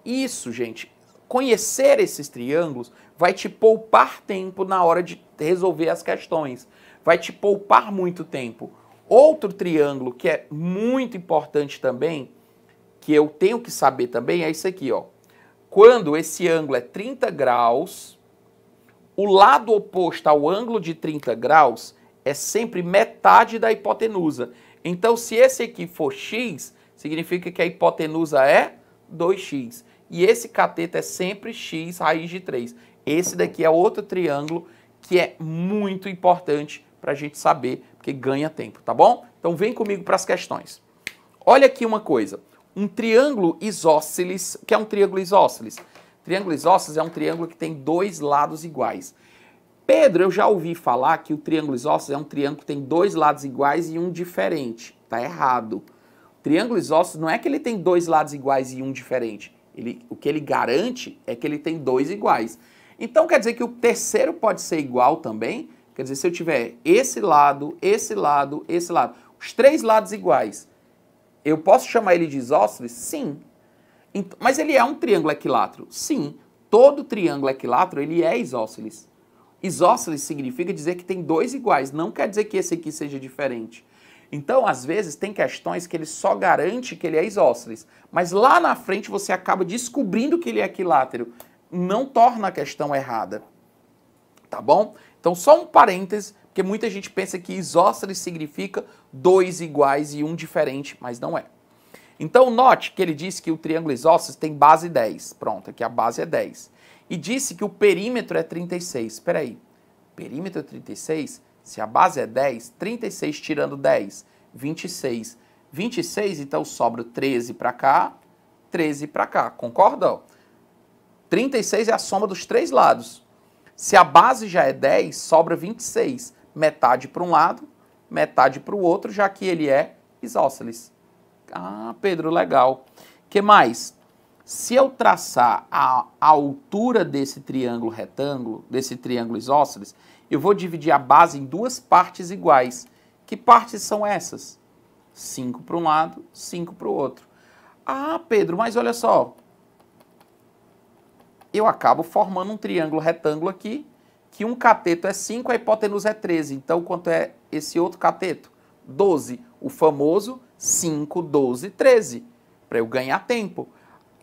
Isso, gente, conhecer esses triângulos vai te poupar tempo na hora de resolver as questões. Vai te poupar muito tempo. Outro triângulo que é muito importante também, que eu tenho que saber também, é isso aqui, ó. Quando esse ângulo é 30 graus, o lado oposto ao ângulo de 30 graus é sempre metade da hipotenusa. Então, se esse aqui for x, significa que a hipotenusa é 2x. E esse cateto é sempre x raiz de 3. Esse daqui é outro triângulo que é muito importante para a gente saber, porque ganha tempo, tá bom? Então vem comigo para as questões. Olha aqui uma coisa, um triângulo isósceles, o que é um triângulo isósceles? Triângulo isósceles é um triângulo que tem dois lados iguais. Pedro, eu já ouvi falar que o triângulo isósceles é um triângulo que tem dois lados iguais e um diferente. Tá errado. O triângulo isósceles não é que ele tem dois lados iguais e um diferente. O que ele garante é que ele tem dois iguais. Então quer dizer que o terceiro pode ser igual também? Quer dizer, se eu tiver esse lado, os três lados iguais, eu posso chamar ele de isósceles? Sim. Mas ele é um triângulo equilátero? Sim. Todo triângulo equilátero, ele é isósceles. Isósceles significa dizer que tem dois iguais, não quer dizer que esse aqui seja diferente. Então, às vezes, tem questões que ele só garante que ele é isósceles, mas lá na frente você acaba descobrindo que ele é equilátero. Não torna a questão errada. Tá bom? Então, só um parêntese, porque muita gente pensa que isósceles significa dois iguais e um diferente, mas não é. Então, note que ele disse que o triângulo isósceles tem base 10. Pronto, aqui a base é 10. E disse que o perímetro é 36. Espera aí, perímetro é 36? Se a base é 10, 36 tirando 10, 26. 26, então sobra 13 para cá, 13 para cá. Concorda? 36 é a soma dos três lados. Se a base já é 10, sobra 26. Metade para um lado, metade para o outro, já que ele é isósceles. Ah, Pedro, legal. O que mais? Se eu traçar a altura desse triângulo retângulo, desse triângulo isósceles, eu vou dividir a base em duas partes iguais. Que partes são essas? 5 para um lado, 5 para o outro. Ah, Pedro, mas olha só. Eu acabo formando um triângulo retângulo aqui, que um cateto é 5, a hipotenusa é 13. Então, quanto é esse outro cateto? 12. O famoso 5, 12, 13. Para eu ganhar tempo.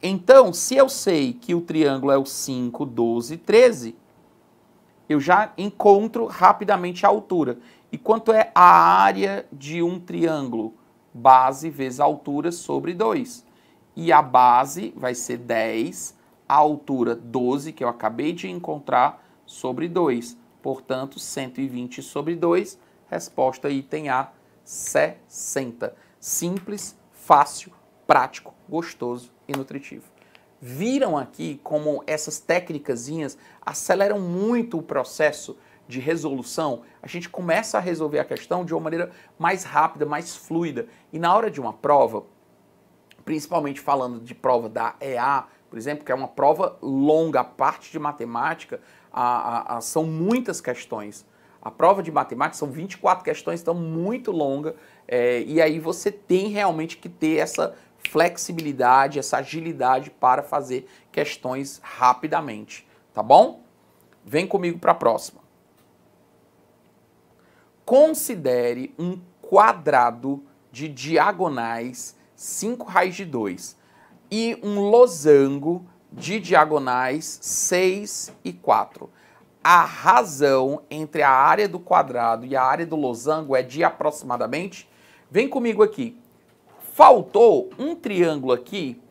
Então, se eu sei que o triângulo é o 5, 12, 13, eu já encontro rapidamente a altura. E quanto é a área de um triângulo? Base vezes altura sobre 2. E a base vai ser 10, a altura 12, que eu acabei de encontrar, sobre 2. Portanto, 120 sobre 2, resposta item A, 60. Simples, fácil, prático, gostoso e nutritivo. Viram aqui como essas técnicazinhas aceleram muito o processo de resolução? A gente começa a resolver a questão de uma maneira mais rápida, mais fluida. E na hora de uma prova, principalmente falando de prova da EA, por exemplo, que é uma prova longa, a parte de matemática, são muitas questões. A prova de matemática são 24 questões, então muito longa, e aí você tem realmente que ter essa flexibilidade, essa agilidade para fazer questões rapidamente, tá bom? Vem comigo para a próxima. Considere um quadrado de diagonais 5 raiz de 2 e um losango de diagonais 6 e 4. A razão entre a área do quadrado e a área do losango é de aproximadamente... Vem comigo aqui. Faltou um triângulo aqui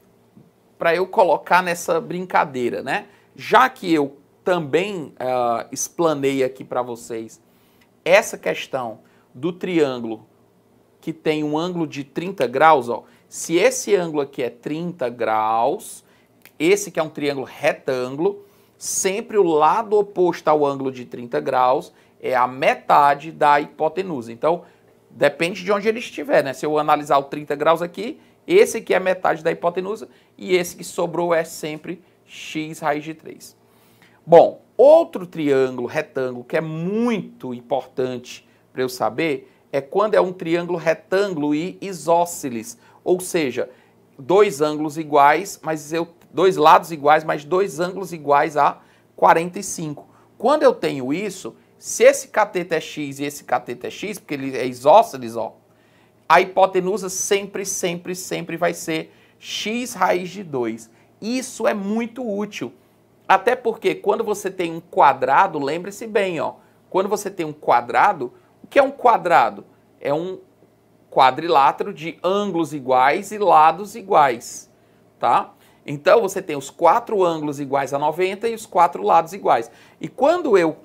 para eu colocar nessa brincadeira, né? Já que eu também explanei aqui para vocês essa questão do triângulo que tem um ângulo de 30 graus, ó. Se esse ângulo aqui é 30 graus, esse que é um triângulo retângulo, sempre o lado oposto ao ângulo de 30 graus é a metade da hipotenusa. Então, depende de onde ele estiver, né? Se eu analisar o 30 graus aqui, esse aqui é metade da hipotenusa e esse que sobrou é sempre x raiz de 3. Bom, outro triângulo retângulo que é muito importante para eu saber é quando é um triângulo retângulo e isósceles, ou seja, dois ângulos iguais, dois lados iguais, mas dois ângulos iguais a 45. Quando eu tenho isso, se esse cateto é x e esse cateto é x, porque ele é isósceles, ó, a hipotenusa sempre vai ser x raiz de 2. Isso é muito útil. Até porque quando você tem um quadrado, lembre-se bem, ó, quando você tem um quadrado, o que é um quadrado? É um quadrilátero de ângulos iguais e lados iguais, tá? Então você tem os 4 ângulos iguais a 90 e os 4 lados iguais. E quando eu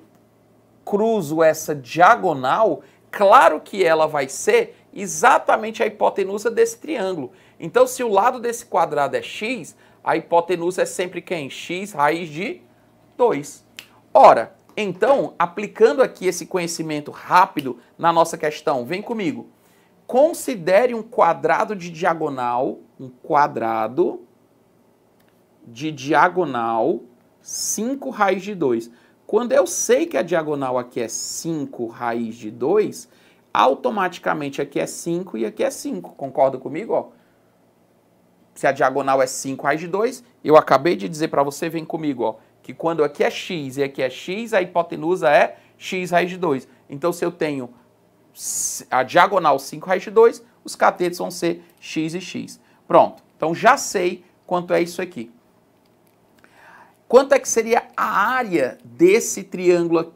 cruzo essa diagonal, claro que ela vai ser exatamente a hipotenusa desse triângulo. Então, se o lado desse quadrado é x, a hipotenusa é sempre quem? X raiz de 2. Ora, então, aplicando aqui esse conhecimento rápido na nossa questão, vem comigo. Considere um quadrado de diagonal, 5 raiz de 2. Quando eu sei que a diagonal aqui é 5 raiz de 2, automaticamente aqui é 5 e aqui é 5. Concorda comigo? Ó? Se a diagonal é 5 raiz de 2, eu acabei de dizer para você, vem comigo, ó, que quando aqui é x e aqui é x, a hipotenusa é x raiz de 2. Então, se eu tenho a diagonal 5 raiz de 2, os catetos vão ser x e x. Pronto. Então, já sei quanto é isso aqui. Quanto é que seria a área desse triângulo,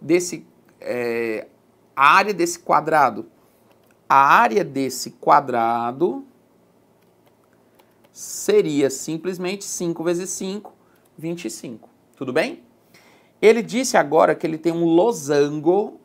a área desse quadrado? A área desse quadrado seria simplesmente 5 vezes 5, 25. Tudo bem? Ele disse agora que ele tem um losango.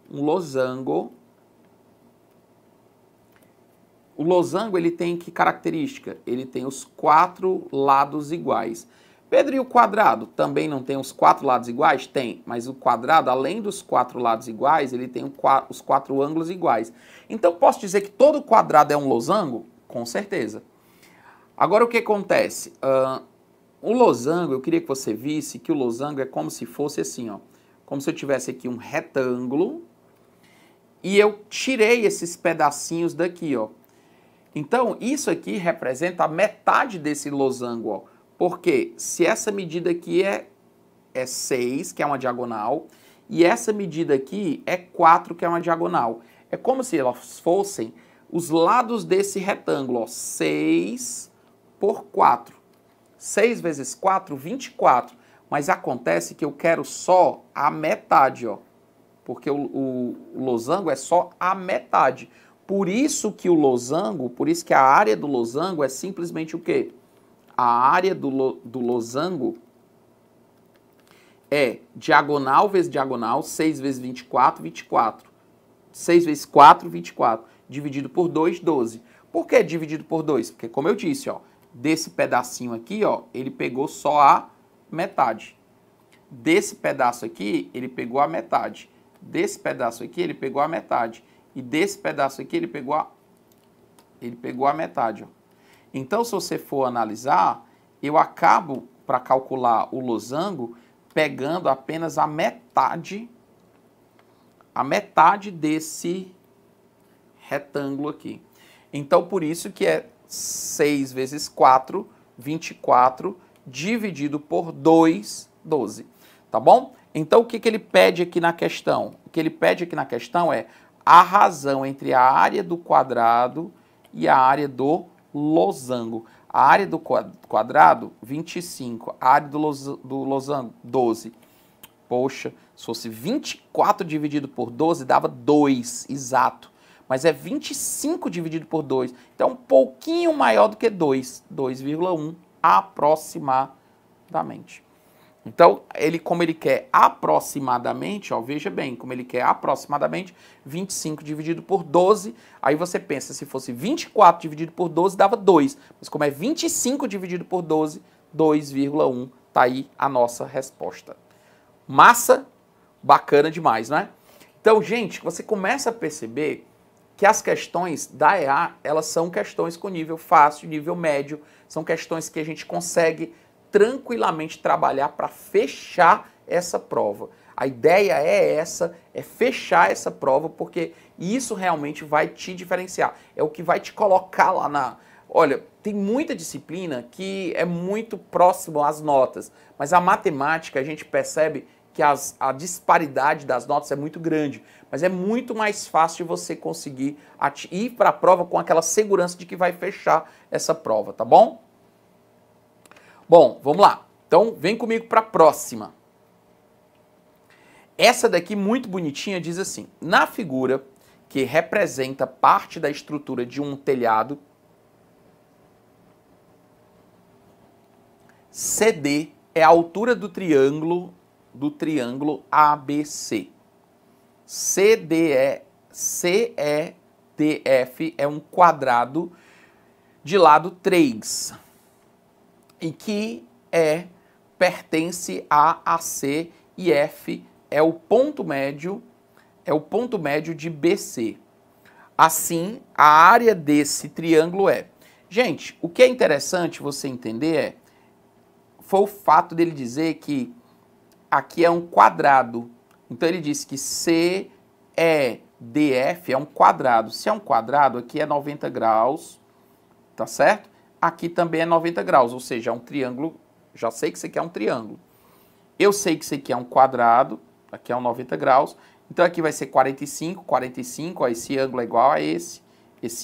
O losango, ele tem que característica? Ele tem os 4 lados iguais. Pedro, e o quadrado? Também não tem os 4 lados iguais? Tem, mas o quadrado, além dos 4 lados iguais, ele tem os 4 ângulos iguais. Então, posso dizer que todo quadrado é um losango? Com certeza. Agora, o que acontece? O losango, eu queria que você visse que o losango é como se fosse assim, ó. Como se eu tivesse aqui um retângulo e eu tirei esses pedacinhos daqui, ó. Então, isso aqui representa a metade desse losango, ó. Porque se essa medida aqui é 6, que é uma diagonal, e essa medida aqui é 4, que é uma diagonal. É como se elas fossem os lados desse retângulo, ó, 6 por 4. 6 vezes 4, 24. Mas acontece que eu quero só a metade, ó. Porque o losango é só a metade. Por isso que a área do losango é simplesmente o quê? A área do losango é diagonal vezes diagonal, 6 vezes 24, 24. 6 vezes 4, 24. Dividido por 2, 12. Por que dividido por 2? Porque, como eu disse, ó, desse pedacinho aqui, ó, ele pegou só a metade. Desse pedaço aqui, ele pegou a metade. Desse pedaço aqui, ele pegou a metade. E desse pedaço aqui, ele pegou a metade, ó. Então, se você for analisar, eu acabo, para calcular o losango, pegando apenas a metade desse retângulo aqui. Então, por isso que é 6 vezes 4, 24, dividido por 2, 12. Tá bom? Então, o que ele pede aqui na questão? O que ele pede aqui na questão é a razão entre a área do quadrado e a área do losango. A área do quadrado, 25. A área do losango, 12. Poxa, se fosse 24 dividido por 12, dava 2, exato. Mas é 25 dividido por 2. Então, um pouquinho maior do que 2. 2,1 aproximadamente. Então, como ele quer aproximadamente, ó, veja bem, como ele quer aproximadamente, 25 dividido por 12, aí você pensa, se fosse 24 dividido por 12, dava 2. Mas como é 25 dividido por 12, 2,1, tá aí a nossa resposta. Massa, bacana demais, né? Então, gente, você começa a perceber que as questões da EA, elas são questões com nível fácil, nível médio, são questões que a gente consegue tranquilamente trabalhar para fechar essa prova. A ideia é essa, é fechar essa prova, porque isso realmente vai te diferenciar. É o que vai te colocar lá na... Olha, tem muita disciplina que é muito próximo às notas, mas a matemática a gente percebe que a disparidade das notas é muito grande, mas é muito mais fácil você conseguir ir para a prova com aquela segurança de que vai fechar essa prova, tá bom? Bom, vamos lá. Então, vem comigo para a próxima. Essa daqui, muito bonitinha, diz assim: na figura que representa parte da estrutura de um telhado, CD é a altura do triângulo ABC. CEDF é um quadrado de lado 3 e que pertence a AC e F é o ponto médio de BC. Assim, a área desse triângulo é... Gente, o que é interessante você entender foi o fato dele dizer que aqui é um quadrado. Então ele disse que CEDF é um quadrado. Se é um quadrado, aqui é 90 graus, tá certo? Aqui também é 90 graus, ou seja, é um triângulo. Já sei que isso aqui é um triângulo. Eu sei que isso aqui é um quadrado, aqui é um 90 graus. Então aqui vai ser 45, 45, ó, esse ângulo é igual a esse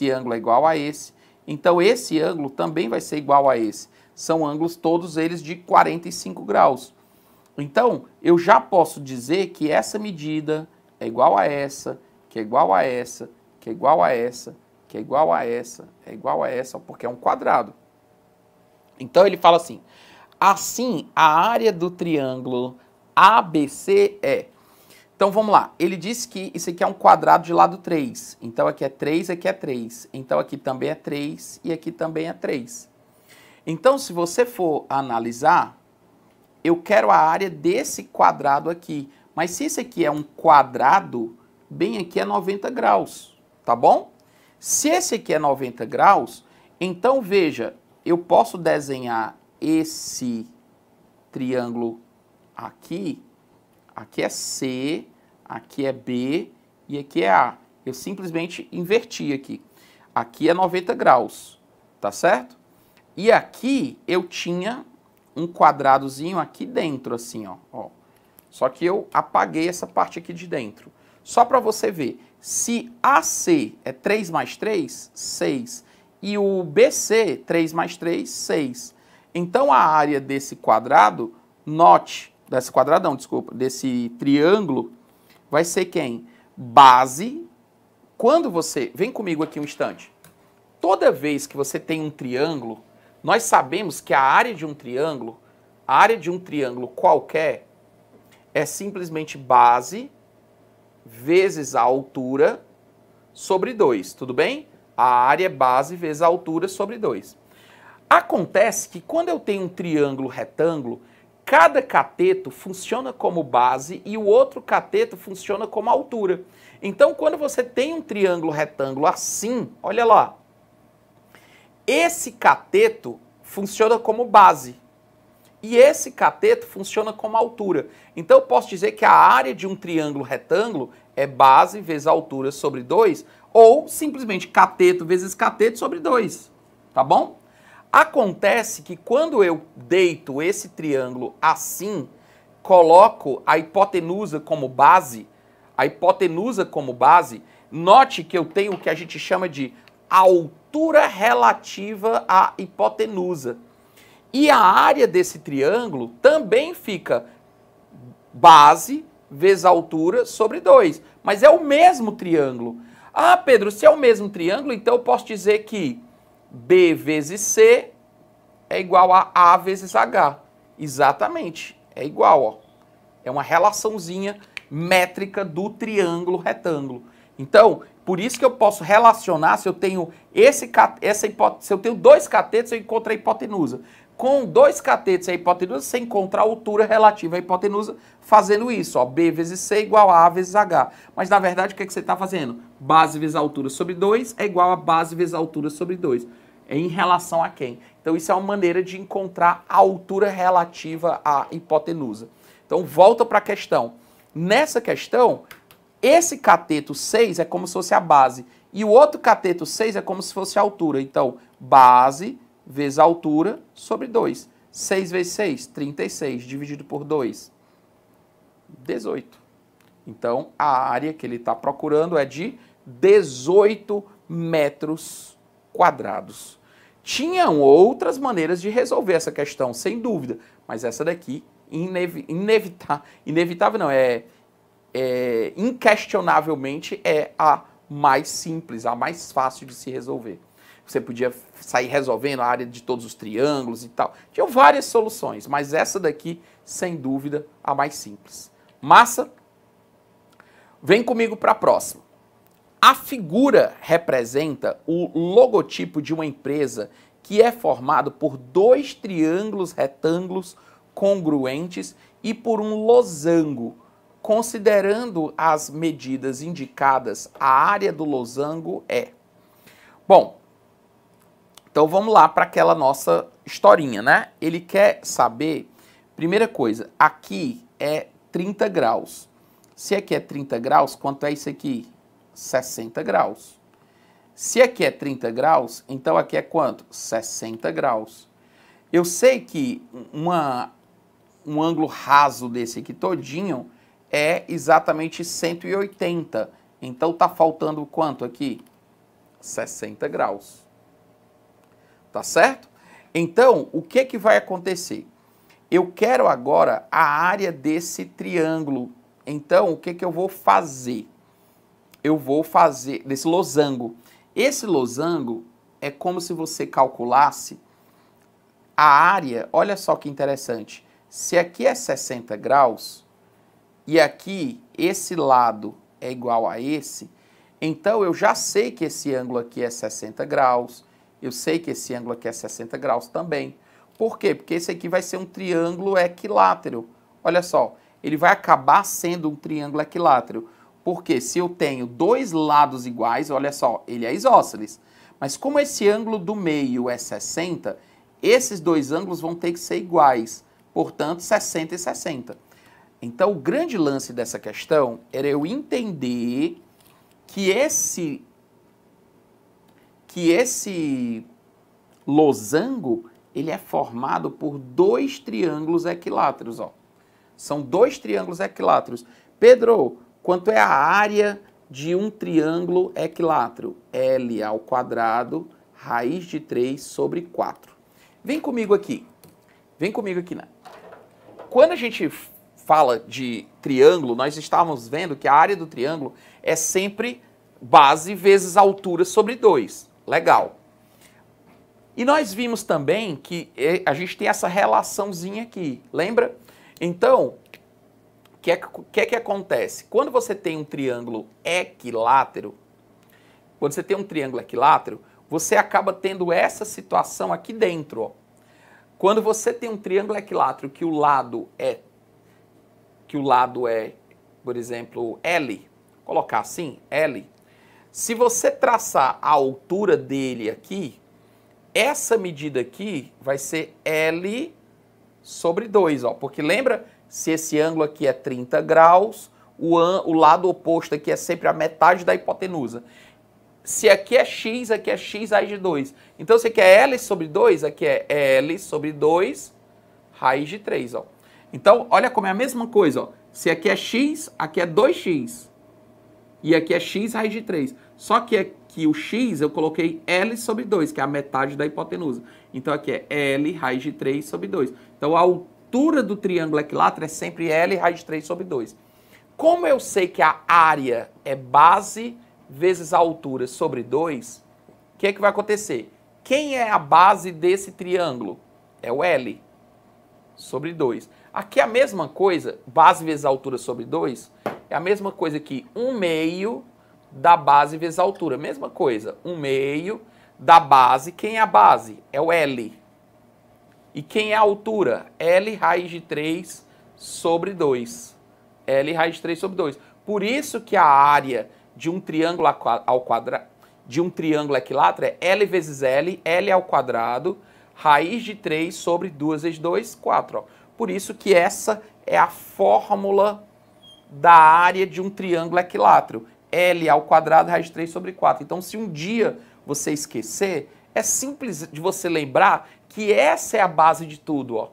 ângulo é igual a esse. Então esse ângulo também vai ser igual a esse. São ângulos todos eles de 45 graus. Então eu já posso dizer que essa medida é igual a essa, que é igual a essa, que é igual a essa, que é igual a essa, é igual a essa, porque é um quadrado. Então ele fala assim, assim a área do triângulo ABC é... Então vamos lá, ele disse que isso aqui é um quadrado de lado 3, então aqui é 3, aqui é 3, então aqui também é 3 e aqui também é 3. Então se você for analisar, eu quero a área desse quadrado aqui, mas se esse aqui é um quadrado, bem aqui é 90 graus, tá bom? Se esse aqui é 90 graus, então veja, eu posso desenhar esse triângulo aqui, aqui é C, aqui é B e aqui é A. Eu simplesmente inverti aqui. Aqui é 90 graus, tá certo? E aqui eu tinha um quadradozinho aqui dentro, assim, ó. Só que eu apaguei essa parte aqui de dentro. Só para você ver, se AC é 3 mais 3, 6, e o BC, 3 mais 3, 6. Então a área desse quadrado, desse triângulo, vai ser quem? Base. Quando você... Vem comigo aqui um instante. Toda vez que você tem um triângulo, nós sabemos que a área de um triângulo qualquer, é simplesmente base vezes a altura sobre 2, tudo bem? A área é base vezes a altura sobre 2. Acontece que quando eu tenho um triângulo retângulo, cada cateto funciona como base e o outro cateto funciona como altura. Então, quando você tem um triângulo retângulo assim, olha lá, esse cateto funciona como base e esse cateto funciona como altura. Então, eu posso dizer que a área de um triângulo retângulo é base vezes altura sobre 2 ou simplesmente cateto vezes cateto sobre 2, tá bom? Acontece que quando eu deito esse triângulo assim, coloco a hipotenusa como base, note que eu tenho o que a gente chama de altura relativa à hipotenusa. E a área desse triângulo também fica base vezes altura sobre 2. Mas é o mesmo triângulo. Ah, Pedro, se é o mesmo triângulo, então eu posso dizer que B vezes C é igual a A vezes H. Exatamente, é igual, ó. É uma relaçãozinha métrica do triângulo retângulo. Então, por isso que eu posso relacionar, se eu tenho se eu tenho dois catetos, eu encontro a hipotenusa. Com dois catetos e a hipotenusa, você encontra a altura relativa à hipotenusa fazendo isso, ó. B vezes C igual a A vezes H. Mas, na verdade, o que é que você está fazendo? Base vezes a altura sobre 2 é igual a base vezes a altura sobre 2. É em relação a quem? Então, isso é uma maneira de encontrar a altura relativa à hipotenusa. Então, volta para a questão. Nessa questão, esse cateto 6 é como se fosse a base. E o outro cateto 6 é como se fosse a altura. Então, base vezes a altura sobre 2. 6 vezes 6, 36, dividido por 2, 18. Então, a área que ele está procurando é de 18 metros quadrados. Tinham outras maneiras de resolver essa questão, sem dúvida, mas essa daqui, inevitável não, inquestionavelmente é a mais simples, a mais fácil de se resolver. Você podia sair resolvendo a área de todos os triângulos e tal. Tinham várias soluções, mas essa daqui, sem dúvida, a mais simples. Massa? Vem comigo para a próxima. A figura representa o logotipo de uma empresa que é formado por dois triângulos retângulos congruentes e por um losango. Considerando as medidas indicadas, a área do losango é... Bom, então vamos lá para aquela nossa historinha, né? Ele quer saber, primeira coisa, aqui é 30 graus. Se aqui é 30 graus, quanto é isso aqui? 60 graus. Se aqui é 30 graus, então aqui é quanto? 60 graus. Eu sei que um ângulo raso desse aqui todinho é exatamente 180. Então tá faltando quanto aqui? 60 graus. Tá certo? Então, o que que vai acontecer? Eu quero agora a área desse triângulo. Então, o que que eu vou fazer? Eu vou fazer desse losango. Esse losango é como se você calculasse a área. Olha só que interessante. Se aqui é 60 graus e aqui esse lado é igual a esse, então eu já sei que esse ângulo aqui é 60 graus, eu sei que esse ângulo aqui é 60 graus também. Por quê? Porque esse aqui vai ser um triângulo equilátero. Olha só, ele vai acabar sendo um triângulo equilátero. Porque se eu tenho dois lados iguais, olha só, ele é isósceles. Mas como esse ângulo do meio é 60, esses dois ângulos vão ter que ser iguais. Portanto, 60 e 60. Então, o grande lance dessa questão era eu entender que esse losango, ele é formado por dois triângulos equiláteros, ó. São dois triângulos equiláteros. Pedro, quanto é a área de um triângulo equilátero? L ao quadrado, raiz de 3 sobre 4. Vem comigo aqui. Vem comigo aqui, né? Quando a gente fala de triângulo, nós estávamos vendo que a área do triângulo é sempre base vezes altura sobre 2. Legal. E nós vimos também que a gente tem essa relaçãozinha aqui, lembra? Então, o que acontece? Quando você tem um triângulo equilátero, você acaba tendo essa situação aqui dentro, ó. Quando você tem um triângulo equilátero que o lado é, por exemplo, L, vou colocar assim, L, se você traçar a altura dele aqui, essa medida aqui vai ser L sobre 2, ó, porque lembra, se esse ângulo aqui é 30 graus, o lado oposto aqui é sempre a metade da hipotenusa. Se aqui é x raiz de 2. Então, se aqui é L sobre 2, aqui é L sobre 2, raiz de 3, ó. Então, olha como é a mesma coisa, ó. Se aqui é x, aqui é 2x. E aqui é x raiz de 3. Só que aqui o x eu coloquei L sobre 2, que é a metade da hipotenusa. Então, aqui é L raiz de 3 sobre 2. Então, a altura do triângulo equilátero é sempre L raiz de 3 sobre 2. Como eu sei que a área é base vezes a altura sobre 2, o que é que vai acontecer? Quem é a base desse triângulo? É o L sobre 2. Aqui é a mesma coisa, base vezes a altura sobre 2, é a mesma coisa que 1/2 da base vezes a altura. Mesma coisa, 1/2 da base. Quem é a base? É o L. E quem é a altura? L raiz de 3 sobre 2. L raiz de 3 sobre 2. Por isso que a área de um triângulo ao quadrado, de um triângulo equilátero é L vezes L, L ao quadrado, raiz de 3 sobre 2 vezes 2, 4. Ó. Por isso que essa é a fórmula da área de um triângulo equilátero. L ao quadrado, raiz de 3 sobre 4. Então, se um dia você esquecer, é simples de você lembrar que essa é a base de tudo. Ó.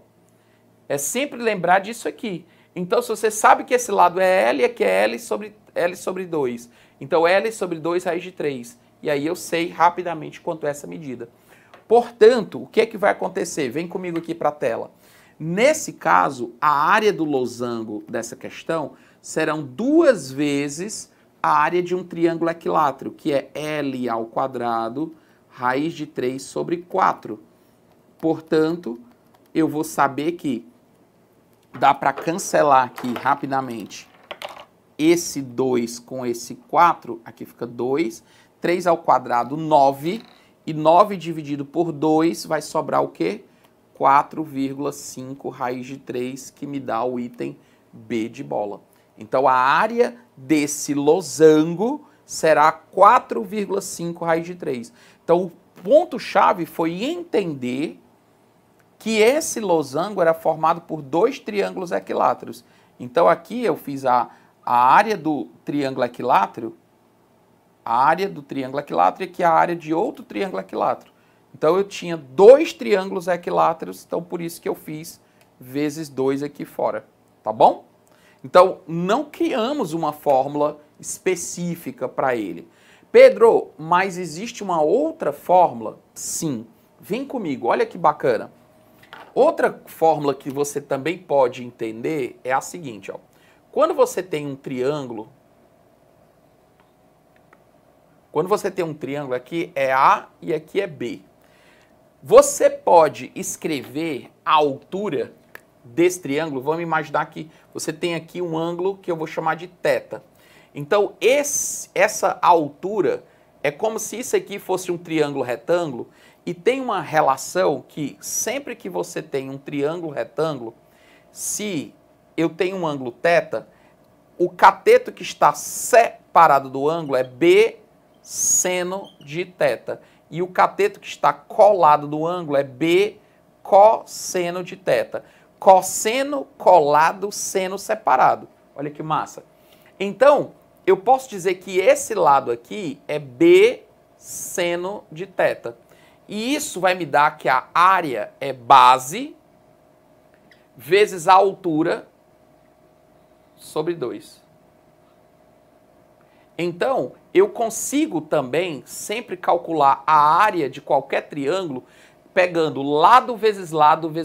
É sempre lembrar disso aqui. Então, se você sabe que esse lado é L, aqui é L sobre 2. Então, L sobre 2, raiz de 3. E aí eu sei rapidamente quanto é essa medida. Portanto, o que é que vai acontecer? Vem comigo aqui para a tela. Nesse caso, a área do losango dessa questão serão 2 vezes a área de um triângulo equilátero, que é L ao quadrado, raiz de 3 sobre 4. Portanto, eu vou saber que dá para cancelar aqui rapidamente esse 2 com esse 4, aqui fica 2, 3 ao quadrado, 9, e 9 dividido por 2 vai sobrar o quê? 4,5 raiz de 3, que me dá o item B de bola. Então, a área desse losango será 4,5 raiz de 3. Então, o ponto-chave foi entender que esse losango era formado por dois triângulos equiláteros. Então, aqui eu fiz a área do triângulo equilátero, e aqui a área de outro triângulo equilátero. Então, eu tinha dois triângulos equiláteros, então por isso que eu fiz vezes 2 aqui fora, tá bom? Então, não criamos uma fórmula específica para ele. Pedro, mas existe uma outra fórmula? Sim. Vem comigo, olha que bacana. Outra fórmula que você também pode entender é a seguinte, ó. Quando você tem um triângulo, aqui é A e aqui é B. Você pode escrever a altura desse triângulo. Vamos imaginar que você tem aqui um ângulo que eu vou chamar de θ. Então, essa altura é como se isso aqui fosse um triângulo retângulo, e tem uma relação que sempre que você tem um triângulo retângulo, se eu tenho um ângulo θ, o cateto que está separado do ângulo é B seno de θ. E o cateto que está colado do ângulo é B cosseno de θ. Cosseno colado, seno separado. Olha que massa. Então, eu posso dizer que esse lado aqui é B seno de θ. E isso vai me dar que a área é base vezes a altura sobre 2. Então, eu consigo também sempre calcular a área de qualquer triângulo pegando lado vezes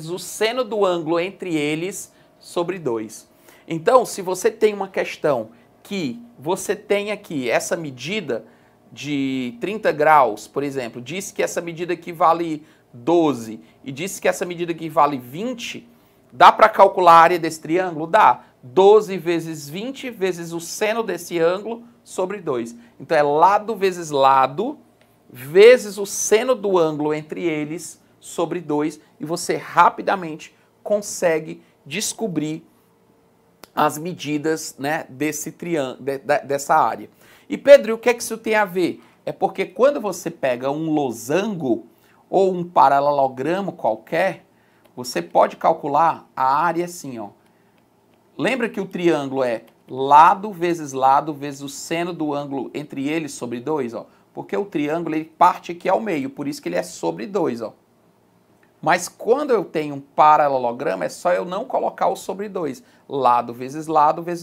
o seno do ângulo entre eles sobre 2. Então, se você tem uma questão que você tem aqui essa medida de 30 graus, por exemplo, diz que essa medida aqui vale 12 e diz que essa medida aqui vale 20, dá para calcular a área desse triângulo? Dá. 12 vezes 20 vezes o seno desse ângulo sobre 2. Então, é lado vezes o seno do ângulo entre eles sobre 2, e você rapidamente consegue descobrir as medidas, né, desse triângulo, dessa área. E Pedro, o que é que isso tem a ver? É porque quando você pega um losango ou um paralelogramo qualquer, você pode calcular a área assim, ó. Lembra que o triângulo é lado vezes o seno do ângulo entre eles sobre 2, ó? Porque o triângulo ele parte aqui ao meio, por isso que ele é sobre 2, ó. Mas quando eu tenho um paralelogramo, é só eu não colocar o sobre 2. Lado vezes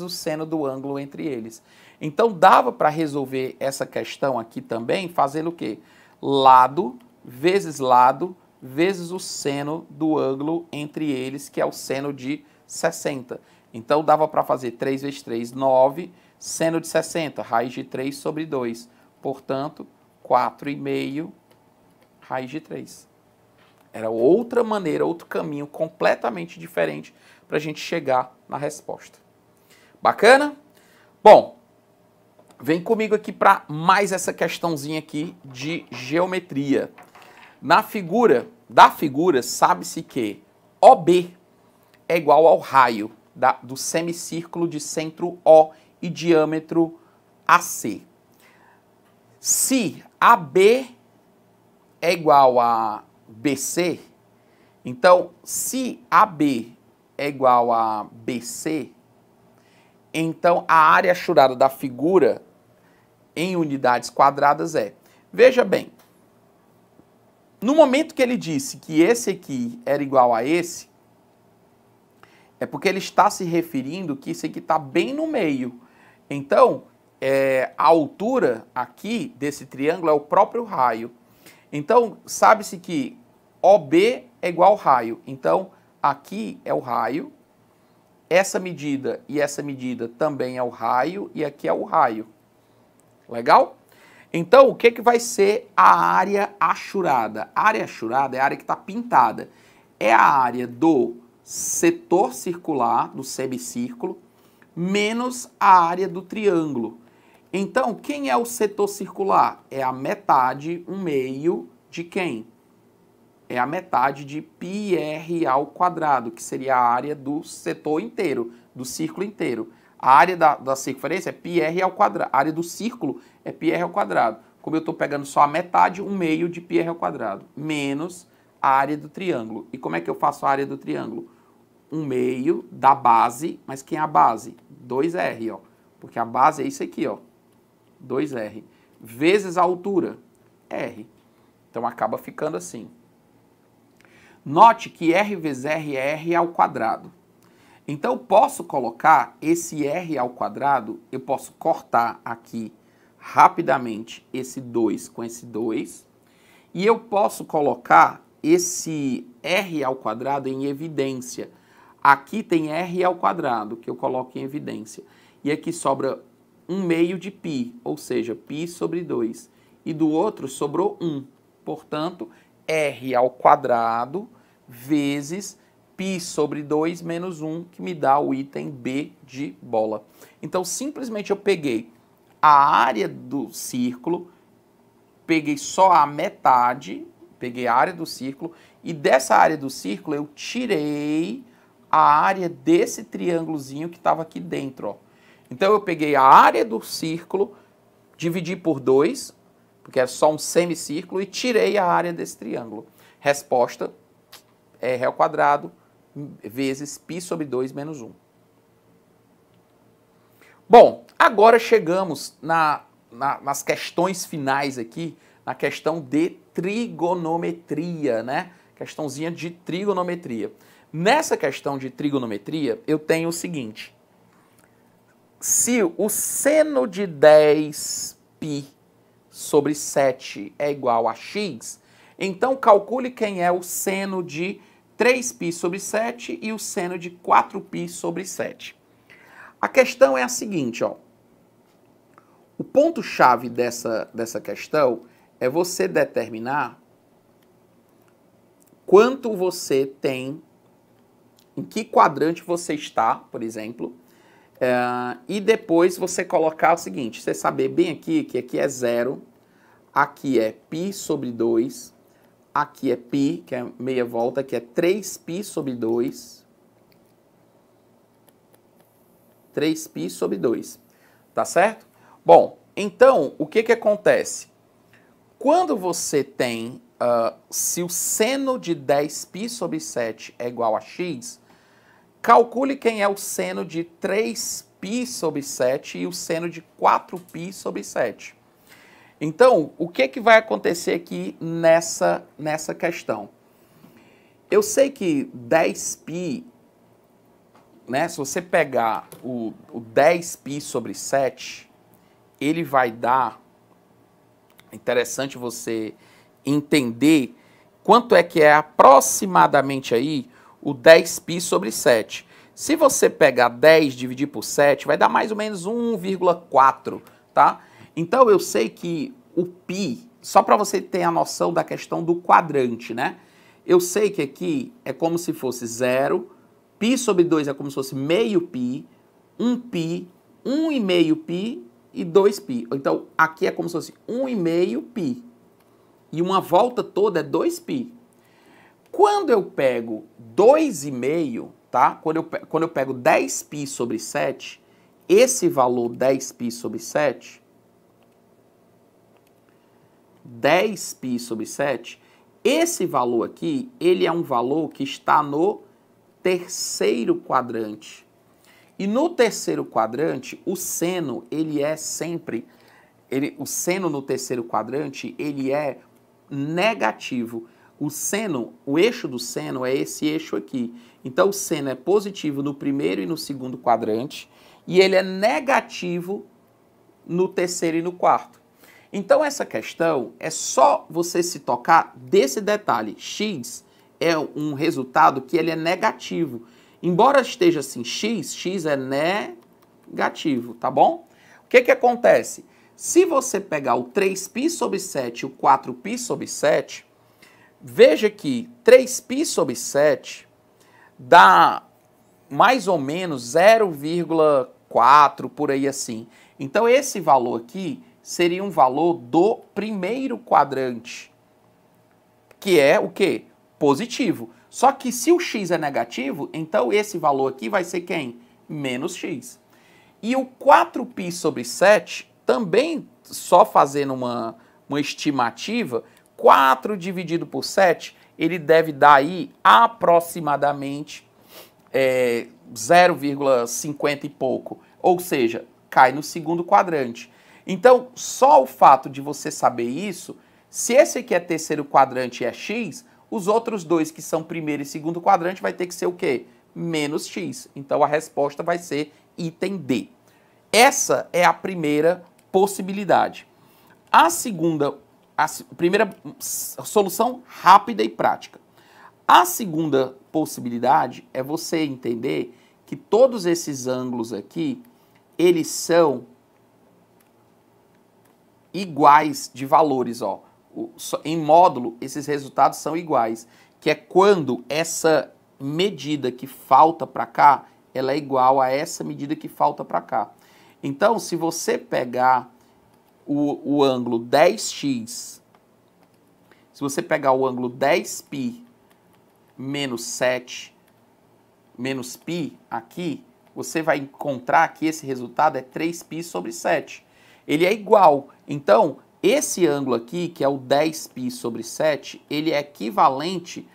o seno do ângulo entre eles. Então, dava para resolver essa questão aqui também fazendo o quê? Lado vezes o seno do ângulo entre eles, que é o seno de 60. Então, dava para fazer 3 vezes 3, 9, seno de 60, raiz de 3 sobre 2. Portanto, 4,5 raiz de 3. Era outra maneira, outro caminho completamente diferente para a gente chegar na resposta. Bacana? Bom, vem comigo aqui para mais essa questãozinha aqui de geometria. Da figura, sabe-se que OB é igual ao raio do semicírculo de centro O e diâmetro AC. Se AB é igual a BC, então, se AB é igual a BC, então a área achurada da figura em unidades quadradas é... Veja bem, no momento que ele disse que esse aqui era igual a esse, é porque ele está se referindo que esse aqui está bem no meio. Então, a altura aqui desse triângulo é o próprio raio. Então, sabe-se que OB é igual ao raio. Então, aqui é o raio, essa medida e essa medida também é o raio, e aqui é o raio. Legal? Então, o que vai ser a área achurada? A área achurada é a área que está pintada. É a área do setor circular, do semicírculo, menos a área do triângulo. Então, quem é o setor circular? É a metade, 1/2 de quem? É a metade de πr ao quadrado, que seria a área do setor inteiro, do círculo inteiro. A área da circunferência é πr ao quadrado, a área do círculo é πr ao quadrado. Como eu estou pegando só a metade, 1/2 de πr ao quadrado, menos a área do triângulo. E como é que eu faço a área do triângulo? 1/2 da base, mas quem é a base? 2r, ó. Porque a base é isso aqui, ó. 2r. Vezes a altura, r. Então acaba ficando assim. Note que r vezes r é r ao quadrado. Então eu posso colocar esse r ao quadrado, eu posso cortar aqui rapidamente esse 2 com esse 2. E eu posso colocar esse r ao quadrado em evidência. Aqui tem r ao quadrado, que eu coloco em evidência. E aqui sobra 1/2 de π, ou seja, π sobre 2. E do outro sobrou 1. Portanto, r ao quadrado vezes π sobre 2 menos 1, que me dá o item B de bola. Então, simplesmente eu peguei a área do círculo, peguei só a metade, peguei a área do círculo, e dessa área do círculo eu tirei a área desse triângulozinho que estava aqui dentro, ó. Então eu peguei a área do círculo, dividi por 2, porque é só um semicírculo, e tirei a área desse triângulo. Resposta, r ao quadrado vezes π sobre 2 menos 1. Bom, agora chegamos nas questões finais aqui, na questão de trigonometria, né? Questãozinha de trigonometria. Nessa questão de trigonometria, eu tenho o seguinte. Se o seno de 10π sobre 7 é igual a x, então calcule quem é o seno de 3π sobre 7 e o seno de 4π sobre 7. A questão é a seguinte, ó. O ponto-chave dessa questão é você determinar quanto você tem, em que quadrante você está, por exemplo, e depois você colocar o seguinte, você saber bem aqui que aqui é 0, aqui é π sobre 2, aqui é π, que é meia volta, aqui é 3π sobre 2, 3π sobre 2, tá certo? Bom, então, o que acontece? Quando você tem, se o seno de 10π sobre 7 é igual a x, calcule quem é o seno de 3π sobre 7 e o seno de 4π sobre 7. Então, o que vai acontecer aqui nessa questão? Eu sei que 10π, né, se você pegar o 10π sobre 7, ele vai dar, interessante você entender quanto é que é aproximadamente aí o 10π sobre 7. Se você pegar 10 e dividir por 7, vai dar mais ou menos 1,4, tá? Então eu sei que o π, só para você ter a noção da questão do quadrante, né? Eu sei que aqui é como se fosse 0, π sobre 2 é como se fosse meio π, 1π, 1,5π e 2π. Então aqui é como se fosse 1,5π. E uma volta toda é 2π. Quando eu pego 2,5, tá? Quando eu pego 10π sobre 7, esse valor 10π sobre 7, 10π sobre 7, esse valor aqui, ele é um valor que está no terceiro quadrante. E no terceiro quadrante, o seno, ele é sempre, o seno no terceiro quadrante, ele é negativo. O seno, o eixo do seno é esse eixo aqui. Então, o seno é positivo no primeiro e no segundo quadrante e ele é negativo no terceiro e no quarto. Então, essa questão é só você se tocar desse detalhe. X é um resultado que ele é negativo. Embora esteja assim x é negativo, tá bom? O que acontece? Se você pegar o 3π sobre 7 e o 4π sobre 7... Veja que 3π sobre 7 dá mais ou menos 0,4 4, por aí assim. Então esse valor aqui seria um valor do primeiro quadrante, que é o quê? Positivo. Só que se o x é negativo, então esse valor aqui vai ser quem? Menos x. E o 4π sobre 7, também só fazendo uma estimativa, 4 dividido por 7, ele deve dar aí aproximadamente 0,50 e pouco. Ou seja, cai no segundo quadrante. Então, só o fato de você saber isso, se esse aqui é terceiro quadrante e é x, os outros dois que são primeiro e segundo quadrante vai ter que ser o quê? Menos x. Então, a resposta vai ser item D. Essa é a primeira possibilidade. A primeira solução rápida e prática. A segunda possibilidade é você entender que todos esses ângulos aqui, eles são iguais de valores, ó. Em módulo, esses resultados são iguais, que é quando essa medida que falta para cá, ela é igual a essa medida que falta para cá. Então, se você pegar o ângulo 10x, se você pegar o ângulo 10π menos 7 menos π aqui, você vai encontrar que esse resultado é 3π sobre 7. Ele é igual. Então, esse ângulo aqui, que é o 10π sobre 7, ele é equivalente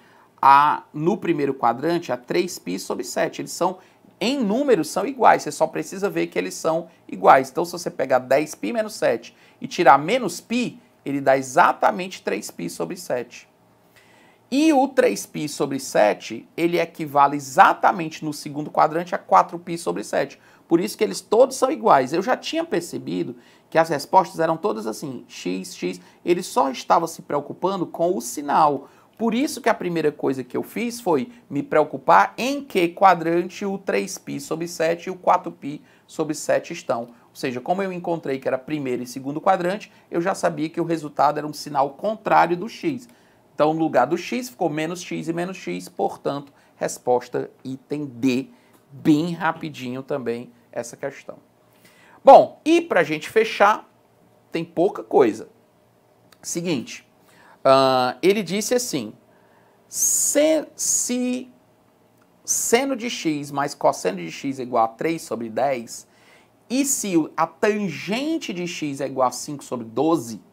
no primeiro quadrante a 3π sobre 7. Eles são, em números, são iguais. Você só precisa ver que eles são iguais. Então, se você pegar 10π menos 7 e tirar menos π, ele dá exatamente 3π sobre 7. E o 3π sobre 7, ele equivale exatamente no segundo quadrante a 4π sobre 7. Por isso que eles todos são iguais. Eu já tinha percebido que as respostas eram todas assim, x, x. Ele só estava se preocupando com o sinal. Por isso que a primeira coisa que eu fiz foi me preocupar em que quadrante o 3π sobre 7 e o 4π sobre 7 estão. Ou seja, como eu encontrei que era primeiro e segundo quadrante, eu já sabia que o resultado era um sinal contrário do x. Então, no lugar do x, ficou menos x e menos x, portanto, resposta item D, bem rapidinho também essa questão. Bom, e para a gente fechar, tem pouca coisa. Seguinte, ele disse assim, se seno de x mais cosseno de x é igual a 3 sobre 10, e se a tangente de x é igual a 5 sobre 12,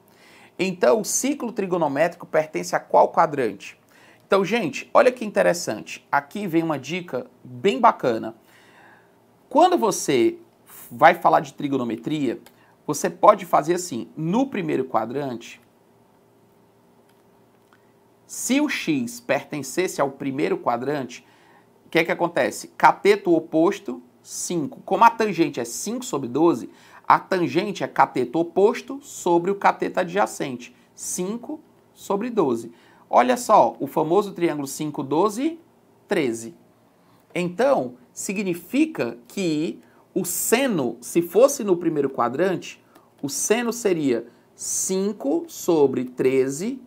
então o ciclo trigonométrico pertence a qual quadrante? Então, gente, olha que interessante. Aqui vem uma dica bem bacana. Quando você vai falar de trigonometria, você pode fazer assim, no primeiro quadrante, se o x pertencesse ao primeiro quadrante, o que é que acontece? Cateto oposto, 5. Como a tangente é 5 sobre 12, a tangente é cateto oposto sobre o cateto adjacente, 5 sobre 12. Olha só, o famoso triângulo 5, 12, 13. Então, significa que o seno, se fosse no primeiro quadrante, o seno seria 5 sobre 13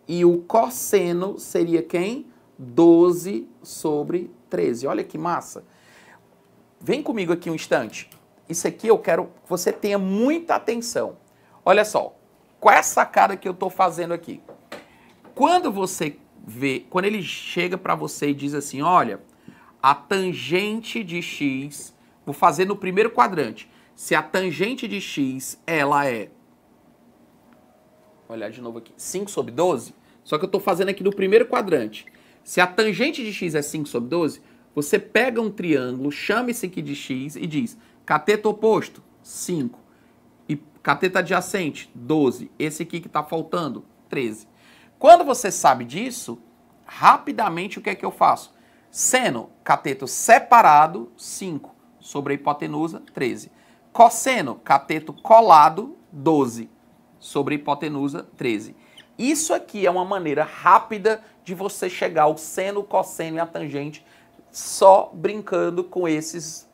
e o cosseno seria quem? 12 sobre 13. Olha que massa. Vem comigo aqui um instante. Isso aqui eu quero que você tenha muita atenção. Olha só, qual é a sacada que eu estou fazendo aqui? Quando você vê, quando ele chega para você e diz assim, olha, a tangente de x, vou fazer no primeiro quadrante, se a tangente de x, ela é, vou olhar de novo aqui, 5 sobre 12, só que eu estou fazendo aqui no primeiro quadrante. Se a tangente de x é 5 sobre 12, você pega um triângulo, chama esse aqui de x e diz, cateto oposto, 5. E cateto adjacente, 12. Esse aqui que está faltando, 13. Quando você sabe disso, rapidamente o que é que eu faço? Seno, cateto separado, 5. Sobre a hipotenusa, 13. Cosseno, cateto colado, 12. Sobre a hipotenusa, 13. Isso aqui é uma maneira rápida de você chegar ao seno, o cosseno e a tangente só brincando com essas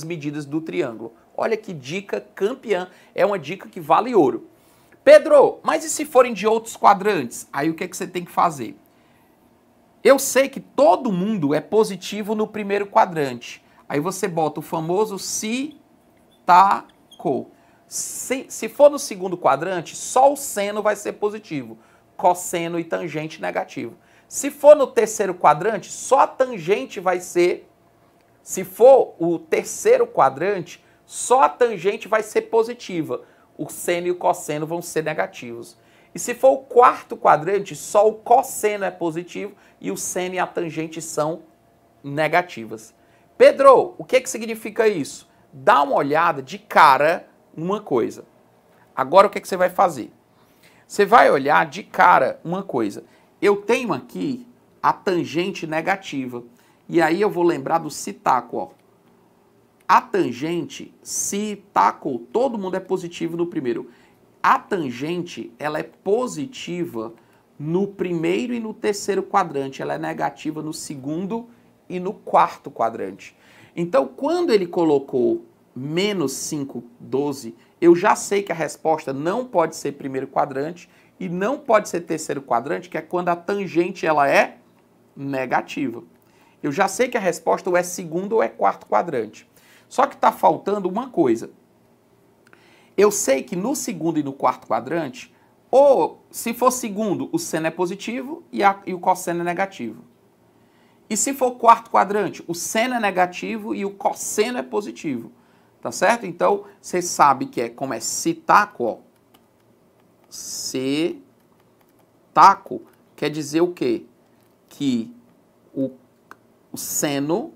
medidas do triângulo. Olha que dica campeã, é uma dica que vale ouro. Pedro, mas e se forem de outros quadrantes? Aí o que é que você tem que fazer? Eu sei que todo mundo é positivo no primeiro quadrante. Aí você bota o famoso se, tá, co. Se for no segundo quadrante, só o seno vai ser positivo. Cosseno e tangente negativo. Se for no terceiro quadrante, só a tangente vai ser... Se for o terceiro quadrante, só a tangente vai ser positiva. O seno e o cosseno vão ser negativos. E se for o quarto quadrante, só o cosseno é positivo e o seno e a tangente são negativas. Pedro, o que significa isso? Dá uma olhada de cara numa coisa. Agora o que você vai fazer? Você vai olhar de cara uma coisa. Eu tenho aqui a tangente negativa. E aí eu vou lembrar do citaco, ó. A tangente, citaco, todo mundo é positivo no primeiro. A tangente, ela é positiva no primeiro e no terceiro quadrante. Ela é negativa no segundo e no quarto quadrante. Então, quando ele colocou menos 5, 12, eu já sei que a resposta não pode ser primeiro quadrante e não pode ser terceiro quadrante, que é quando a tangente ela é negativa. Eu já sei que a resposta ou é segundo ou é quarto quadrante. Só que está faltando uma coisa. Eu sei que no segundo e no quarto quadrante, ou se for segundo, o seno é positivo e o cosseno é negativo. E se for quarto quadrante, o seno é negativo e o cosseno é positivo. Tá certo? Então, você sabe que como é citaco, ó. Citaco quer dizer o quê? Que o seno,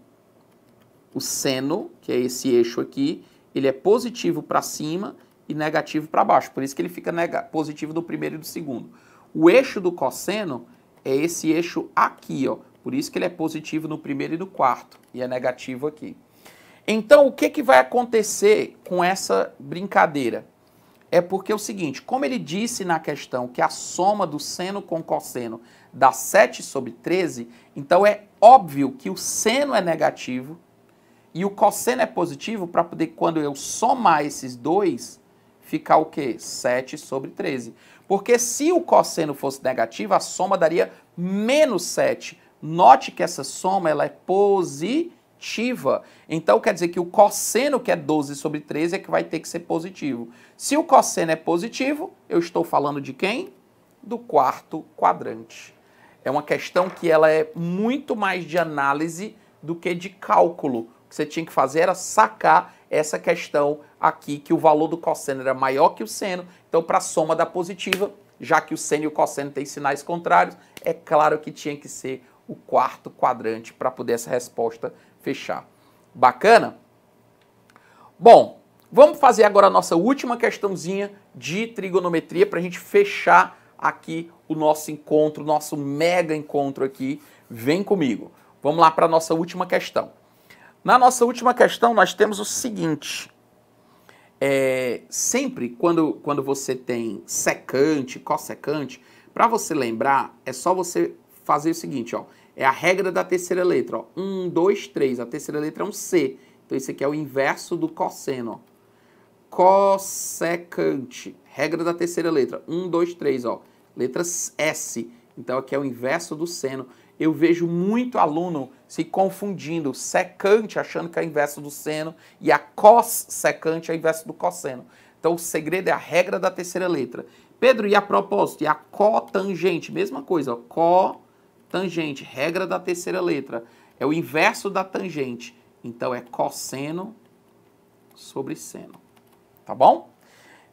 que é esse eixo aqui, ele é positivo para cima e negativo para baixo. Por isso que ele fica positivo do primeiro e do segundo. O eixo do cosseno é esse eixo aqui, ó. Por isso que ele é positivo no primeiro e no quarto e é negativo aqui. Então, o que vai acontecer com essa brincadeira? É porque é o seguinte, como ele disse na questão que a soma do seno com cosseno dá 7 sobre 13, então é óbvio que o seno é negativo e o cosseno é positivo para poder, quando eu somar esses dois, ficar o quê? 7 sobre 13. Porque se o cosseno fosse negativo, a soma daria menos 7. Note que essa soma ela é positiva. Então quer dizer que o cosseno, que é 12 sobre 13, é que vai ter que ser positivo. Se o cosseno é positivo, eu estou falando de quem? Do quarto quadrante. É uma questão que ela é muito mais de análise do que de cálculo. O que você tinha que fazer era sacar essa questão aqui, que o valor do cosseno era maior que o seno. Então, para a soma da positiva, já que o seno e o cosseno têm sinais contrários, é claro que tinha que ser o quarto quadrante para poder essa resposta fechar. Bacana? Bom, vamos fazer agora a nossa última questãozinha de trigonometria para a gente fechar aqui o nosso encontro, nosso mega encontro aqui. Vem comigo. Vamos lá para a nossa última questão. Na nossa última questão, nós temos o seguinte. Sempre quando você tem secante, cossecante, para você lembrar, é só você fazer o seguinte, ó. É a regra da terceira letra, ó. 1, 2, 3. A terceira letra é um C. Então, isso aqui é o inverso do cosseno, ó. Cossecante. Regra da terceira letra. 1, 2, 3, ó. Letra S. Então, aqui é o inverso do seno. Eu vejo muito aluno se confundindo. Secante, achando que é o inverso do seno. E a cossecante é o inverso do cosseno. Então, o segredo é a regra da terceira letra. Pedro, e a propósito? E a cotangente? Mesma coisa, ó. Cotangente. Regra da terceira letra. É o inverso da tangente. Então, é cosseno sobre seno. Tá bom?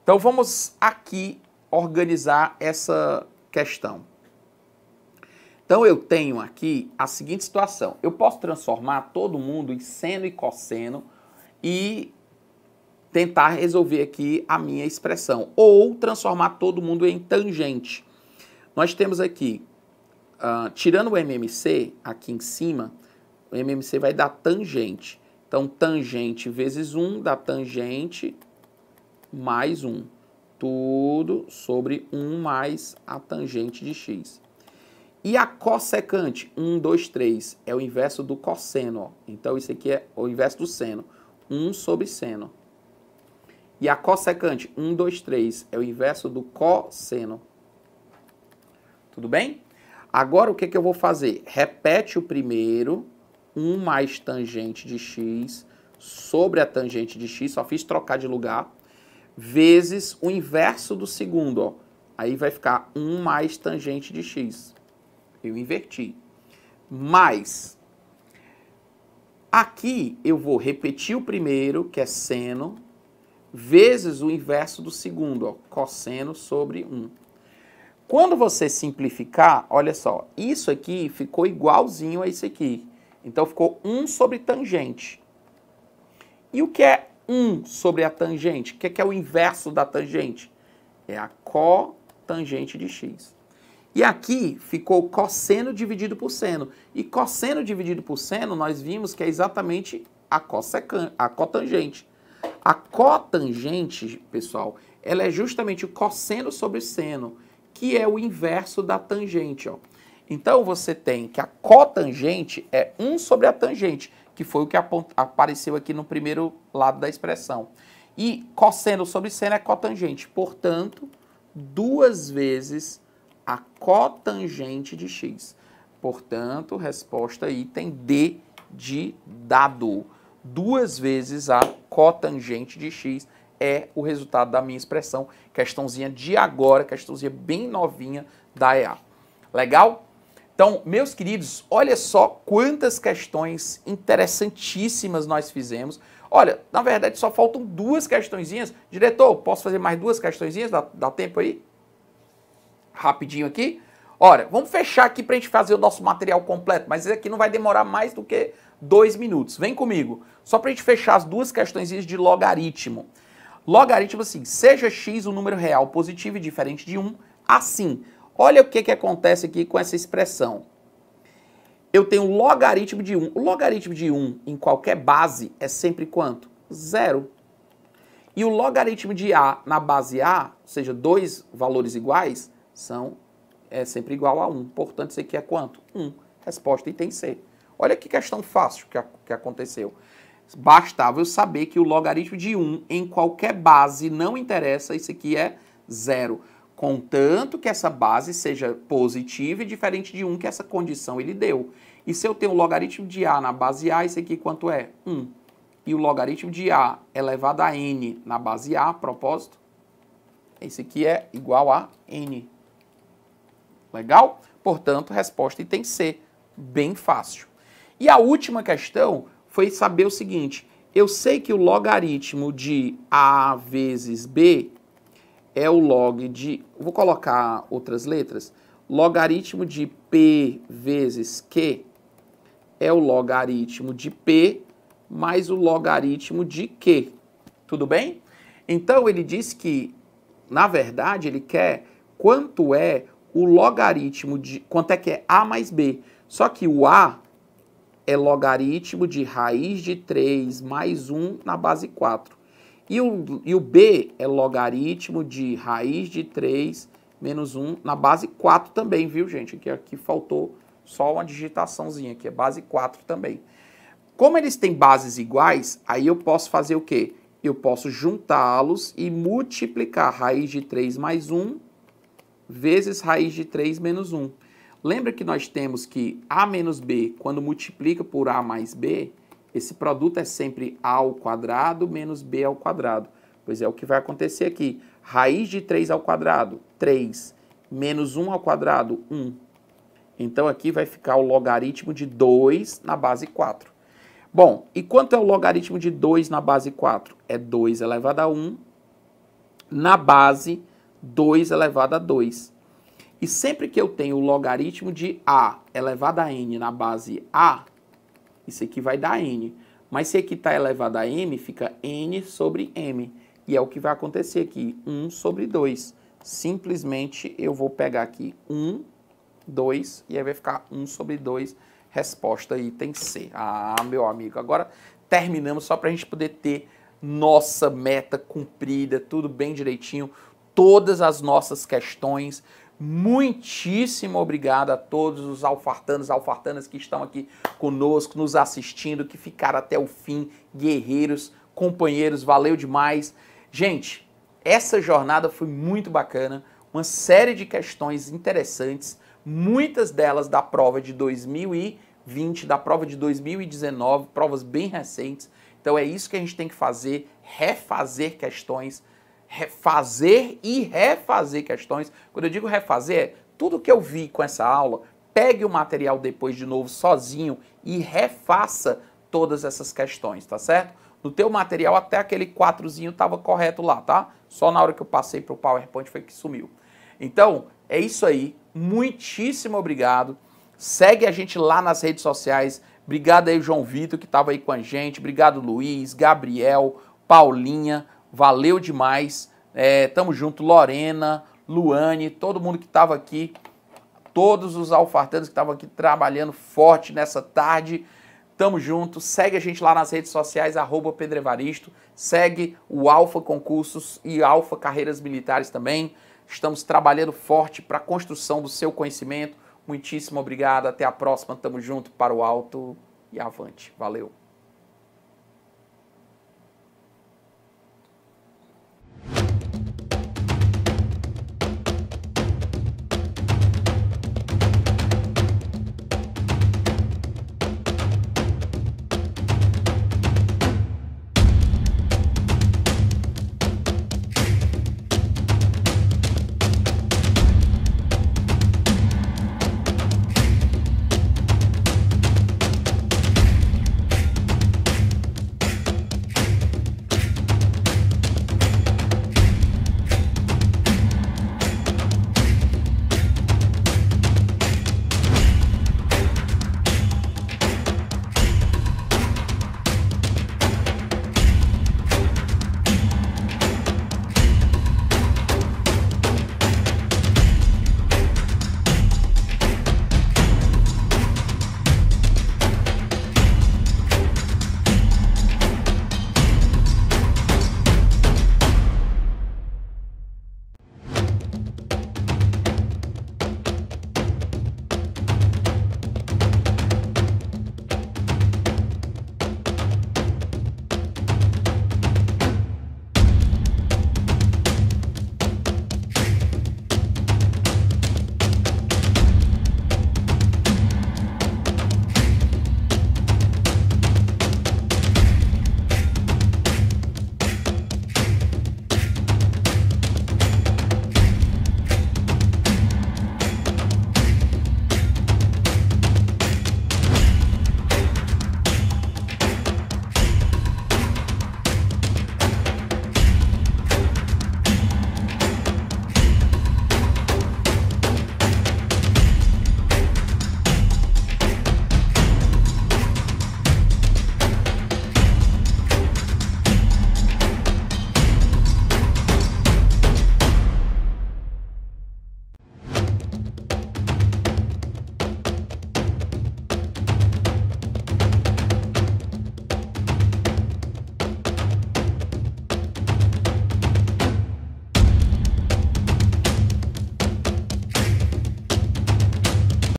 Então, vamos aqui organizar essa questão. Então, eu tenho aqui a seguinte situação. Eu posso transformar todo mundo em seno e cosseno e tentar resolver aqui a minha expressão. Ou transformar todo mundo em tangente. Nós temos aqui, tirando o MMC aqui em cima, o MMC vai dar tangente. Então, tangente vezes 1 dá tangente mais 1. Tudo sobre 1 mais a tangente de x. E a cossecante, 1, 2, 3, é o inverso do cosseno. Ó. Então, isso aqui é o inverso do seno. 1 sobre seno. E a cossecante, 1, 2, 3, é o inverso do cosseno. Tudo bem? Agora, o que eu vou fazer? Repete o primeiro, 1 mais tangente de x sobre a tangente de x, só fiz trocar de lugar, vezes o inverso do segundo, ó. Aí vai ficar 1 mais tangente de x. Eu inverti. Mais. Aqui eu vou repetir o primeiro, que é seno, vezes o inverso do segundo, ó, cosseno sobre 1. Quando você simplificar, olha só, isso aqui ficou igualzinho a isso aqui. Então ficou 1 sobre tangente. E o que é 1 sobre a tangente? O que é o inverso da tangente? É a cotangente de x. E aqui ficou cosseno dividido por seno. E cosseno dividido por seno, nós vimos que é exatamente a cotangente. A cotangente, pessoal, ela é justamente o cosseno sobre seno, que é o inverso da tangente, ó. Então, você tem que a cotangente é 1 sobre a tangente, que foi o que apareceu aqui no primeiro lado da expressão. E cosseno sobre seno é cotangente. Portanto, 2 vezes a cotangente de x. Portanto, resposta item D de dado. 2 vezes a cotangente de x é o resultado da minha expressão. Questãozinha de agora, questãozinha bem novinha da EA. Legal? Então, meus queridos, olha só quantas questões interessantíssimas nós fizemos. Olha, na verdade só faltam 2 questõezinhas. Diretor, posso fazer mais 2 questõezinhas? Dá tempo aí? Rapidinho aqui. Olha, vamos fechar aqui para a gente fazer o nosso material completo, mas esse aqui não vai demorar mais do que 2 minutos. Vem comigo. Só para a gente fechar as 2 questõezinhas de logaritmo. Logaritmo assim, seja x um número real positivo e diferente de 1, assim. Olha o que acontece aqui com essa expressão. Eu tenho o logaritmo de 1. O logaritmo de 1 em qualquer base é sempre quanto? 0. E o logaritmo de A na base A, ou seja, 2 valores iguais, é sempre igual a 1. Portanto, isso aqui é quanto? 1. Resposta item C. Olha que questão fácil que aconteceu. Bastava eu saber que o logaritmo de 1 em qualquer base, não interessa, isso aqui é 0. Contanto que essa base seja positiva e diferente de 1, que essa condição ele deu. E se eu tenho o logaritmo de A na base A, isso aqui quanto é? 1. E o logaritmo de A elevado a N na base A, a propósito, esse aqui é igual a N. Legal? Portanto, resposta item C. Bem fácil. E a última questão foi saber o seguinte. Eu sei que o logaritmo de A vezes B é o log de... Vou colocar outras letras. Logaritmo de P vezes Q é o logaritmo de P mais o logaritmo de Q. Tudo bem? Então, ele diz que, na verdade, ele quer quanto é o logaritmo de... Quanto é que é A mais B. Só que o A é logaritmo de raiz de 3 mais 1 na base 4. E o B é logaritmo de raiz de 3 menos 1 na base 4 também, viu, gente? Aqui faltou só uma digitaçãozinha, que é base 4 também. Como eles têm bases iguais, aí eu posso fazer o quê? Eu posso juntá-los e multiplicar raiz de 3 mais 1 vezes raiz de 3 menos 1. Lembra que nós temos que A menos B, quando multiplica por A mais B, esse produto é sempre A ao quadrado menos B ao quadrado. Pois é o que vai acontecer aqui. Raiz de 3 ao quadrado, 3. Menos 1 ao quadrado, 1. Então aqui vai ficar o logaritmo de 2 na base 4. Bom, e quanto é o logaritmo de 2 na base 4? É 2 elevado a 1 na base 2 elevado a 2. E sempre que eu tenho o logaritmo de A elevado a N na base A, isso aqui vai dar N. Mas se aqui está elevado a M, fica N sobre M. E é o que vai acontecer aqui, 1 sobre 2. Simplesmente eu vou pegar aqui 1, 2, e aí vai ficar 1 sobre 2. Resposta item C. Ah, meu amigo, agora terminamos só para a gente poder ter nossa meta cumprida, tudo bem direitinho, todas as nossas questões. Muitíssimo obrigado a todos os alfartanos, alfartanas que estão aqui conosco, nos assistindo, que ficaram até o fim, guerreiros, companheiros, valeu demais. Gente, essa jornada foi muito bacana, uma série de questões interessantes, muitas delas da prova de 2020, 20, da prova de 2019, provas bem recentes. Então é isso que a gente tem que fazer, refazer questões, refazer e refazer questões. Quando eu digo refazer, é tudo que eu vi com essa aula, pegue o material depois de novo sozinho e refaça todas essas questões, tá certo? No teu material até aquele 4zinho estava correto lá, tá? Só na hora que eu passei para o PowerPoint foi que sumiu. Então, é isso aí. Muitíssimo obrigado. Segue a gente lá nas redes sociais. Obrigado aí, João Vitor, que estava aí com a gente. Obrigado, Luiz, Gabriel, Paulinha. Valeu demais. Tamo junto. Lorena, Luane, todo mundo que estava aqui. Todos os alfartanos que estavam aqui trabalhando forte nessa tarde. Tamo junto. Segue a gente lá nas redes sociais, @Pedro Evaristo. Segue o Alfa Concursos e Alfa Carreiras Militares também. Estamos trabalhando forte para a construção do seu conhecimento. Muitíssimo obrigado. Até a próxima. Tamo junto. Para o alto e avante. Valeu.